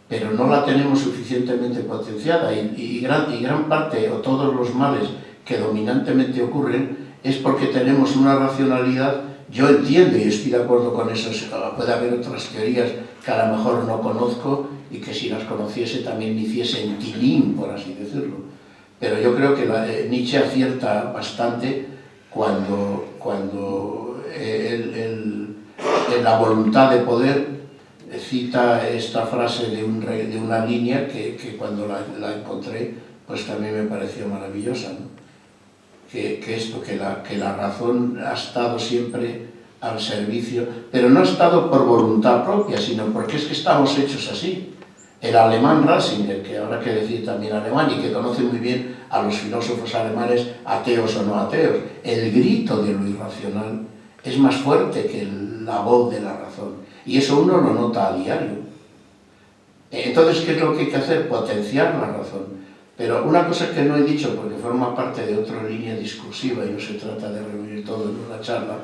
pero no la tenemos suficientemente potenciada y gran parte o todos los males que dominantemente ocurren es porque tenemos una racionalidad. Yo entiendo y estoy de acuerdo con eso, puede haber otras teorías que a lo mejor no conozco y que si las conociese también me hiciesen tilín, por así decirlo. Pero yo creo que Nietzsche acierta bastante cuando en la voluntad de poder cita esta frase de una línea que cuando la encontré pues también me pareció maravillosa, ¿no? Que la razón ha estado siempre al servicio, pero no ha estado por voluntad propia, sino porque es que estamos hechos así. El alemán Ratzinger, que habrá que decir también alemán y que conoce muy bien a los filósofos alemanes, ateos o no ateos, el grito de lo irracional es más fuerte que la voz de la razón. Y eso uno lo nota a diario. Entonces, ¿qué es lo que hay que hacer? Potenciar la razón. Pero una cosa que no he dicho, porque forma parte de otra línea discursiva y no se trata de reunir todo en una charla,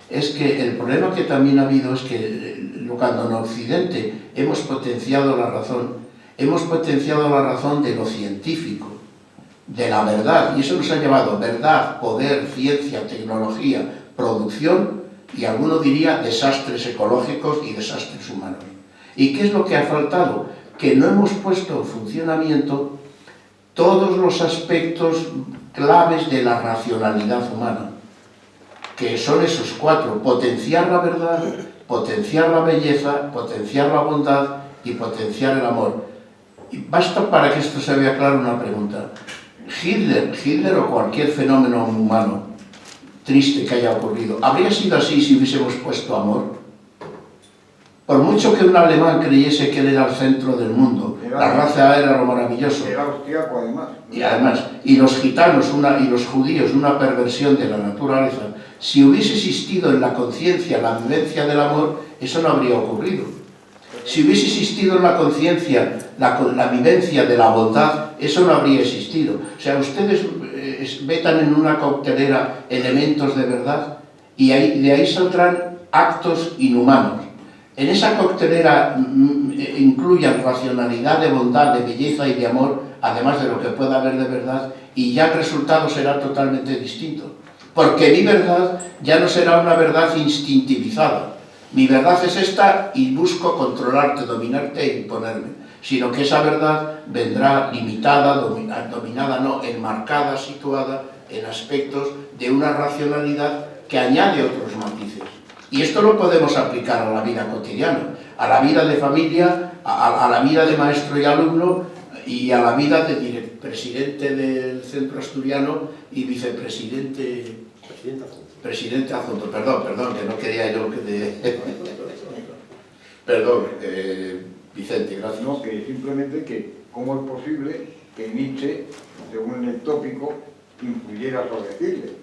es que el problema que también ha habido es que cuando en Occidente hemos potenciado la razón de lo científico, de la verdad, y eso nos ha llevado verdad, poder, ciencia, tecnología, producción y alguno diría desastres ecológicos y desastres humanos. ¿Y qué es lo que ha faltado? Que no hemos puesto en funcionamiento todos los aspectos claves de la racionalidad humana, que son esos cuatro: potenciar la verdad, potenciar la belleza, potenciar la bondad y potenciar el amor. Y basta para que esto se vea claro una pregunta. Hitler o cualquier fenómeno humano triste que haya ocurrido, ¿habría sido así si hubiésemos puesto amor? Por mucho que un alemán creyese que él era el centro del mundo, la raza era lo maravilloso. Era austriaco además. Y los gitanos y los judíos, una perversión de la naturaleza. Si hubiese existido en la conciencia la vivencia del amor, eso no habría ocurrido. Si hubiese existido en la conciencia la vivencia de la bondad, eso no habría existido. O sea, ustedes vetan en una coctelera elementos de verdad y de ahí saldrán actos inhumanos. En esa coctelera incluyan racionalidad, de bondad, de belleza y de amor, además de lo que pueda haber de verdad, y ya el resultado será totalmente distinto. Porque mi verdad ya no será una verdad instintivizada. Mi verdad es esta y busco controlarte, dominarte e imponerme. Sino que esa verdad vendrá limitada, dominada no, enmarcada, situada en aspectos de una racionalidad que añade otros matices. Y esto lo podemos aplicar a la vida cotidiana, a la vida de familia, a la vida de maestro y alumno y a la vida de presidente del Centro Asturiano y vicepresidente... Presidente adjunto, perdón, que no quería yo que... Perdón, Vicente, gracias. No, que simplemente que cómo es posible que Nietzsche, según el tópico, influyera sobre Hitler.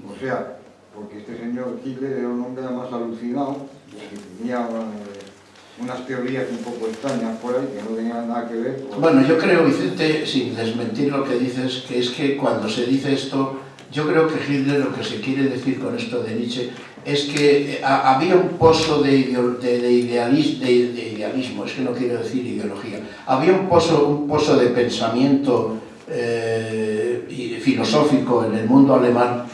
O sea, porque este señor Hitler era un hombre más alucinado, que tenía unas teorías un poco extrañas por ahí, que no tenían nada que ver con... Bueno, yo creo, Vicente, sin desmentir lo que dices, que es que cuando se dice esto, yo creo que Hitler, lo que se quiere decir con esto de Nietzsche, es que había un pozo de idealismo, es que no quiero decir ideología, había un pozo de pensamiento filosófico en el mundo alemán,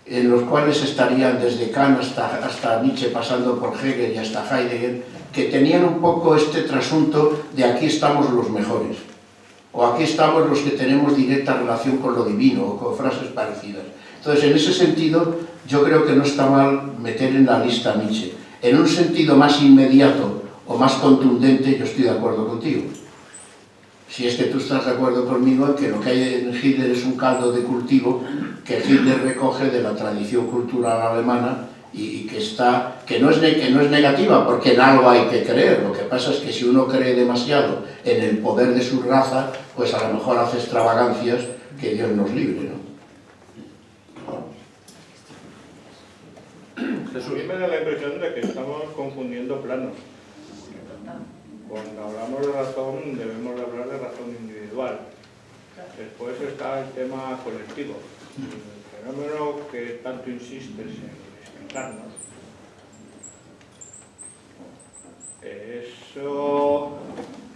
en los cuales estarían desde Kant hasta Nietzsche, pasando por Hegel y hasta Heidegger, que tenían un poco este trasunto de aquí estamos los mejores, o aquí estamos los que tenemos directa relación con lo divino, o con frases parecidas. Entonces, en ese sentido, yo creo que no está mal meter en la lista a Nietzsche. En un sentido más inmediato o más contundente, yo estoy de acuerdo contigo. Si es que tú estás de acuerdo conmigo en que lo que hay en Hitler es un caldo de cultivo que Hitler recoge de la tradición cultural alemana y que no es negativa, porque en algo hay que creer. Lo que pasa es que si uno cree demasiado en el poder de su raza, pues a lo mejor hace extravagancias que Dios nos libre, ¿no? Jesús, me da la impresión de que estamos confundiendo planos. Cuando hablamos de razón, debemos de hablar de razón individual. Después está el tema colectivo, el fenómeno que tanto insistes en explicarnos. Eso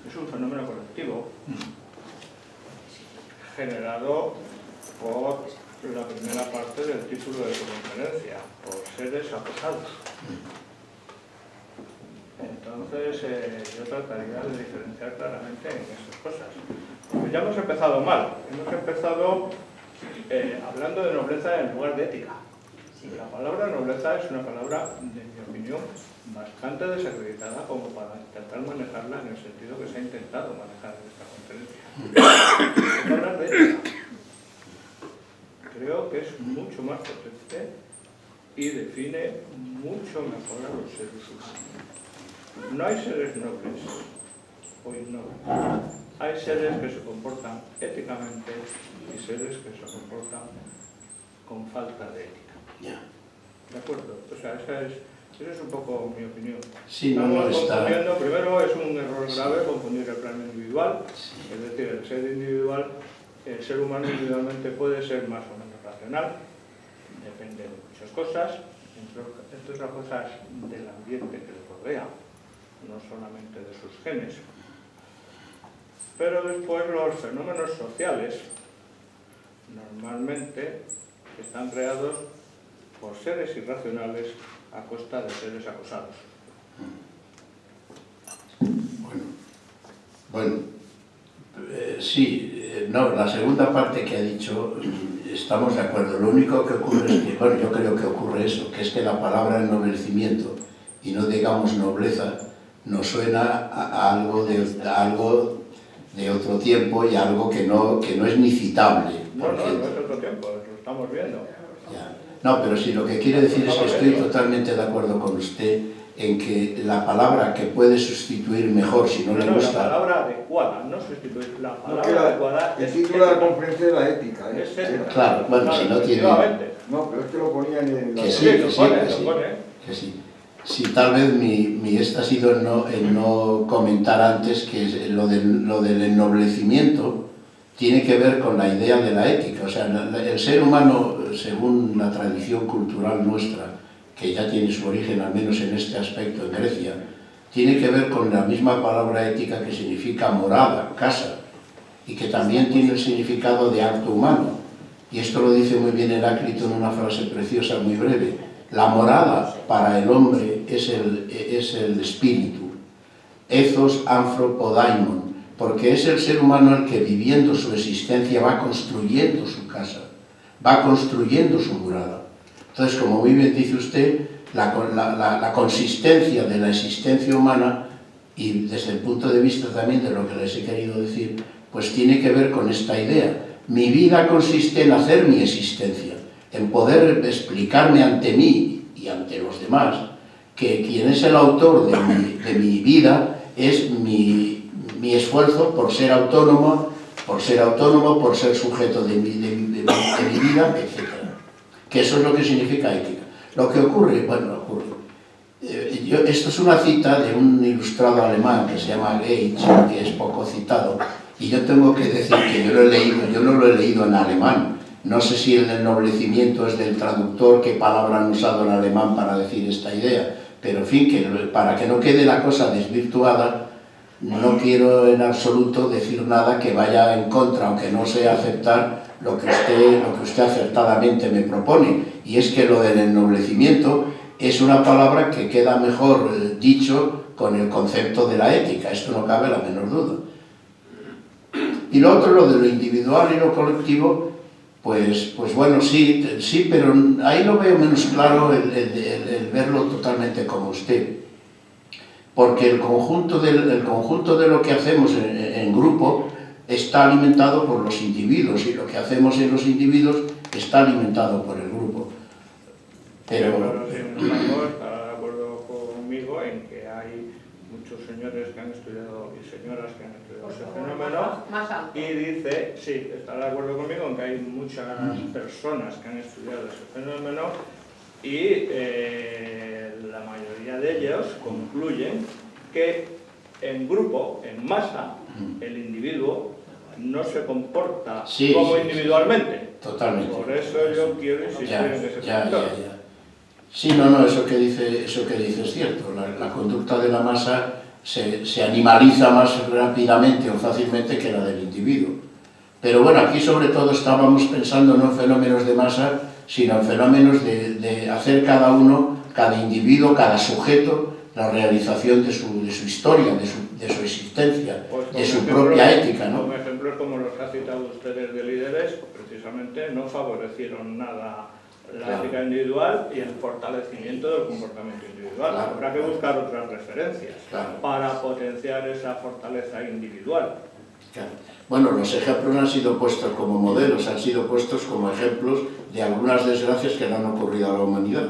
es un fenómeno colectivo generado por la primera parte del título de tu conferencia, por seres acosados. Entonces, yo trataría de diferenciar claramente en esas cosas. Porque ya hemos empezado mal. Hemos empezado hablando de nobleza en lugar de ética. La palabra nobleza es una palabra, de mi opinión, bastante desacreditada como para intentar manejarla en el sentido que se ha intentado manejar en esta conferencia. Hay que hablar de ética. Creo que es mucho más potente y define mucho mejor a los seres humanos. No hay seres nobles o innobles. Hay seres que se comportan éticamente y seres que se comportan con falta de ética. ¿De acuerdo? O sea, esa es un poco mi opinión. Sí, Estamos confundiendo, primero es un error grave confundir el plano individual, es decir, el ser individual, el ser humano individualmente puede ser más o menos racional, depende de muchas cosas, entre otras cosas del ambiente que le rodea, no solamente de sus genes. Pero después los fenómenos sociales normalmente están creados por seres irracionales a costa de seres acosados. Bueno, sí, no, la segunda parte que ha dicho, estamos de acuerdo. Lo único que ocurre es que, bueno, yo creo que ocurre eso, que es que la palabra ennoblecimiento, y no digamos nobleza, nos suena a algo de otro tiempo y algo que no es ni citable. No es otro tiempo, lo estamos viendo. Ya. No, pero sí, lo que quiere decir es que estoy totalmente de acuerdo con usted en que la palabra que puede sustituir mejor, si no le gusta... La palabra adecuada, no sustituir, la palabra adecuada el es título de la ética. conferencia de la ética, ¿eh? Es ética. Claro, bueno, Claro, si no tiene... No, pero es que lo ponían en la... Que sí, lo pone. que sí. Sí, tal vez mi esta ha sido en no comentar antes que lo del ennoblecimiento tiene que ver con la idea de la ética. O sea, el ser humano, según la tradición cultural nuestra, que ya tiene su origen, al menos en este aspecto, en Grecia, tiene que ver con la misma palabra ética que significa morada, casa, y que también tiene el significado de acto humano. Y esto lo dice muy bien Heráclito en una frase preciosa, muy breve. La morada para el hombre es el espíritu, ethos anthropodaimon, porque es el ser humano el que viviendo su existencia va construyendo su casa, va construyendo su morada. Entonces, como muy bien dice usted, la consistencia de la existencia humana, y desde el punto de vista también de lo que les he querido decir, pues tiene que ver con esta idea. Mi vida consiste en hacer mi existencia, en poder explicarme ante mí y ante los demás que quien es el autor de mi vida es mi esfuerzo por ser autónomo, por ser sujeto de mi vida, etc. Que eso es lo que significa ética. Lo que ocurre, esto es una cita de un ilustrado alemán que se llama Gage, que es poco citado, y yo tengo que decir que yo no lo he leído en alemán. No sé si el ennoblecimiento es del traductor, qué palabra han usado en alemán para decir esta idea, pero en fin, que para que no quede la cosa desvirtuada, no quiero en absoluto decir nada que vaya en contra o que no sea aceptar lo que usted acertadamente me propone, y es que lo del ennoblecimiento es una palabra que queda mejor dicho con el concepto de la ética, esto no cabe la menor duda. Y lo otro, lo de lo individual y lo colectivo, pues bueno, sí, pero ahí lo veo menos claro el verlo totalmente como usted. Porque el conjunto de lo que hacemos en grupo está alimentado por los individuos, y lo que hacemos en los individuos está alimentado por el grupo. Pero sin embargo, estará de acuerdo conmigo en que hay muchos señores que han estudiado y señoras que han estudiado ese fenómeno, y dice, sí, estará de acuerdo conmigo en que hay muchas personas que han estudiado ese fenómeno, y la mayoría de ellos concluyen que en grupo, en masa, el individuo no se comporta como individualmente. Totalmente. Por eso yo quiero insistir en ese punto. Sí, no, eso que dice es cierto. La conducta de la masa se animaliza más rápidamente o fácilmente que la del individuo. Pero bueno, aquí sobre todo estábamos pensando no en fenómenos de masa, sino en fenómenos de hacer cada uno, cada individuo, cada sujeto, la realización de su historia, de su existencia, pues de su propia ética, ¿no? Como ejemplos como los que ha citado ustedes de líderes, precisamente no favorecieron nada la ética individual y el fortalecimiento del comportamiento individual. Claro. Habrá que buscar otras referencias para potenciar esa fortaleza individual. Claro. Bueno, los ejemplos no han sido puestos como modelos, han sido puestos como ejemplos de algunas desgracias que le han ocurrido a la humanidad.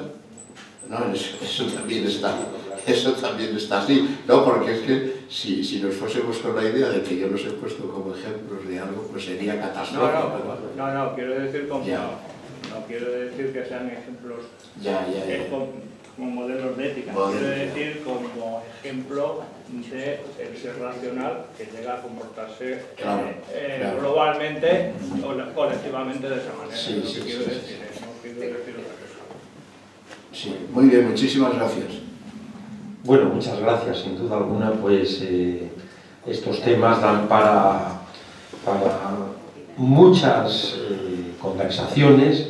¿No? Eso también está así, ¿no? Porque es que si nos fuésemos con la idea de que yo los he puesto como ejemplos de algo, pues sería catastrófico. No, quiero decir no quiero decir que sean ejemplos como modelos de ética, quiero decir como ejemplo de el ser racional que llega a comportarse globalmente o colectivamente de esa manera. Sí, es lo que quiero decir, no quiero decir otra cosa. Sí, muy bien, muchísimas gracias. Bueno, muchas gracias. Sin duda alguna, pues estos temas dan para muchas conversaciones.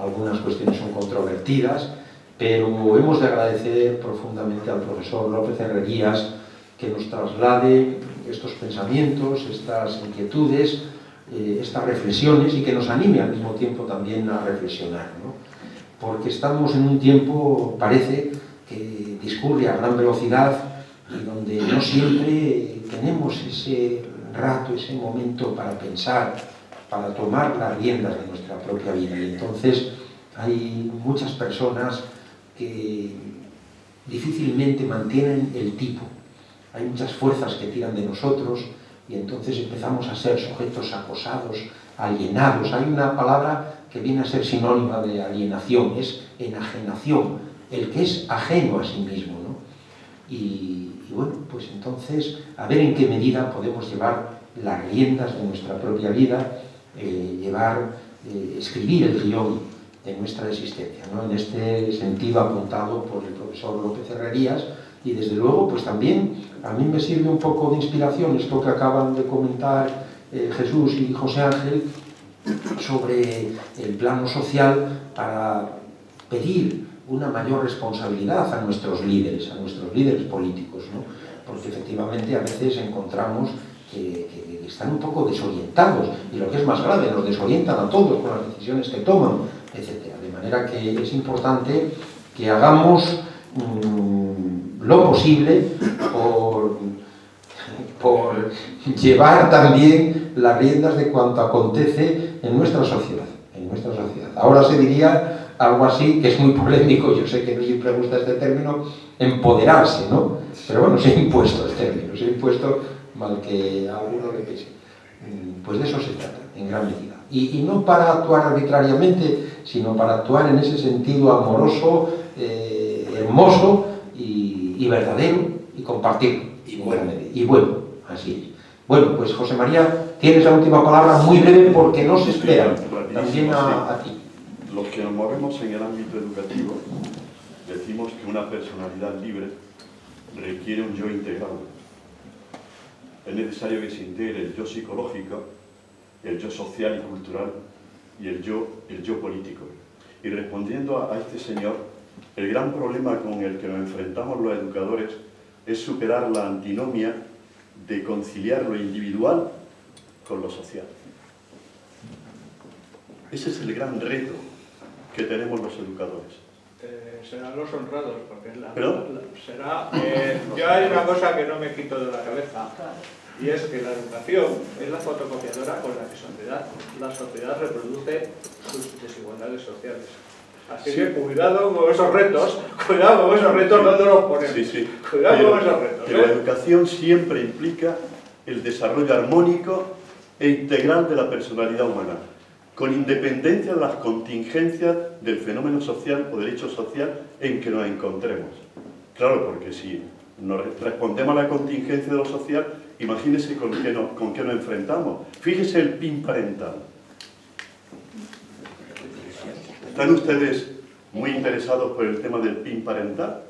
Algunas cuestiones son controvertidas, pero hemos de agradecer profundamente al profesor López Herrerías que nos traslade estos pensamientos, estas inquietudes, estas reflexiones y que nos anime al mismo tiempo también a reflexionar, ¿no? Porque estamos en un tiempo, parece, que discurre a gran velocidad y donde no siempre tenemos ese rato, ese momento para pensar, para tomar las riendas de nuestra propia vida. Y entonces hay muchas personas que difícilmente mantienen el tipo. Hay muchas fuerzas que tiran de nosotros y entonces empezamos a ser sujetos acosados, alienados. Hay una palabra que viene a ser sinónima de alienación, es enajenación, el que es ajeno a sí mismo, ¿no? Y bueno, pues entonces a ver en qué medida podemos llevar las riendas de nuestra propia vida, escribir el guión de nuestra existencia, ¿no? En este sentido apuntado por el profesor López Herrerías, y desde luego pues también a mí me sirve un poco de inspiración esto que acaban de comentar Jesús y José Ángel sobre el plano social, para pedir una mayor responsabilidad a nuestros líderes políticos, ¿no? Porque efectivamente a veces encontramos que están un poco desorientados, y lo que es más grave, nos desorientan a todos con las decisiones que toman, etc. De manera que es importante que hagamos lo posible por llevar también las riendas de cuanto acontece en nuestra sociedad. Ahora se diría algo así, que es muy polémico, yo sé que no siempre gusta este término, empoderarse, ¿no? Pero bueno, se ha impuesto el término, se ha impuesto, mal que a alguno le pese. Pues de eso se trata, en gran medida. Y no para actuar arbitrariamente, sino para actuar en ese sentido amoroso, hermoso y verdadero, y compartirlo. Y bueno, así es. Bueno, pues José María, tienes la última palabra, muy breve, porque no se espera también a ti. Los que nos movemos en el ámbito educativo decimos que una personalidad libre requiere un yo integrado. Es necesario que se integre el yo psicológico, el yo social y cultural y el yo político. Y respondiendo a este señor, el gran problema con el que nos enfrentamos los educadores es superar la antinomia de conciliar lo individual con lo social. Ese es el gran reto que tenemos los educadores. Serán los honrados, porque será... yo hay una cosa que no me quito de la cabeza, y es que la educación es la fotocopiadora con la que la sociedad reproduce sus desigualdades sociales. Así que cuidado con esos retos, no te los ponemos. Sí. Cuidado con esos retos. Pero la educación siempre implica el desarrollo armónico e integral de la personalidad humana, con independencia de las contingencias del fenómeno social o del hecho social en que nos encontremos. Claro, porque si nos respondemos a la contingencia de lo social, imagínense con qué nos enfrentamos. Fíjese el PIN parental. ¿Están ustedes muy interesados por el tema del PIN parental?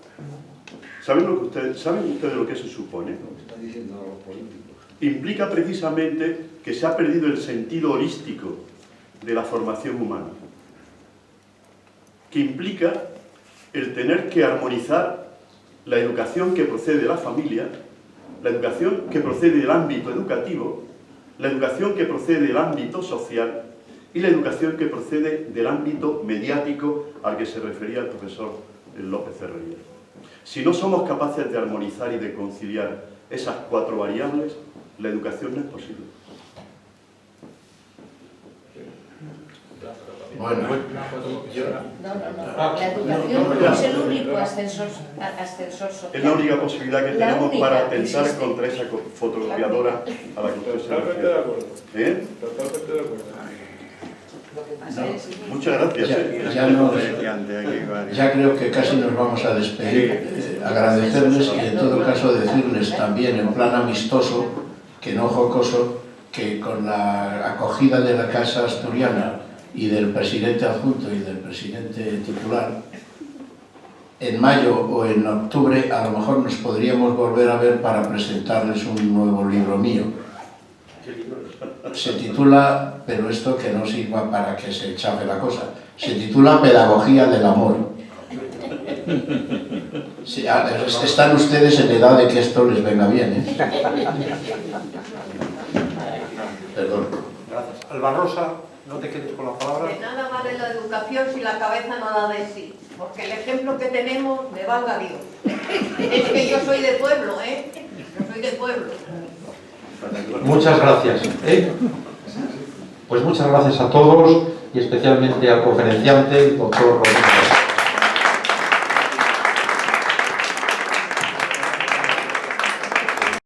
¿Saben ustedes lo que eso supone? Está diciendo a los políticos. Implica precisamente que se ha perdido el sentido holístico de la formación humana, que implica el tener que armonizar la educación que procede de la familia, la educación que procede del ámbito educativo, la educación que procede del ámbito social y la educación que procede del ámbito mediático al que se refería el profesor López Ferreira. Si no somos capaces de armonizar y de conciliar esas 4 variables, la educación no es posible. Bueno, La educación no es el único ascensor social. Es la única posibilidad que La tenemos única para que atentar existe. contra esa fotocopiadora a la que usted se Totalmente de refiere. acuerdo. ¿Eh? Totalmente de acuerdo. Lo que pasa es que Muchas gracias. ya creo que casi nos vamos a despedir. Agradecerles y en todo caso decirles también en plan amistoso, que no jocoso, que con la acogida de la Casa Asturiana y del presidente adjunto y del presidente titular, en mayo o en octubre a lo mejor nos podríamos volver a ver para presentarles un nuevo libro mío. Se titula, pero esto que no sirva para que se chafe la cosa, se titula Pedagogía del Amor. Sí, están ustedes en edad de que esto les venga bien, ¿eh? Perdón. Gracias. Alba Rosa, no te quedes con la palabra. De nada vale la educación si la cabeza no da de sí, porque el ejemplo que tenemos me valga Dios. Es que yo soy de pueblo, ¿eh? Yo soy de pueblo. Muchas gracias. Pues muchas gracias a todos y especialmente al conferenciante, el doctor Rodríguez.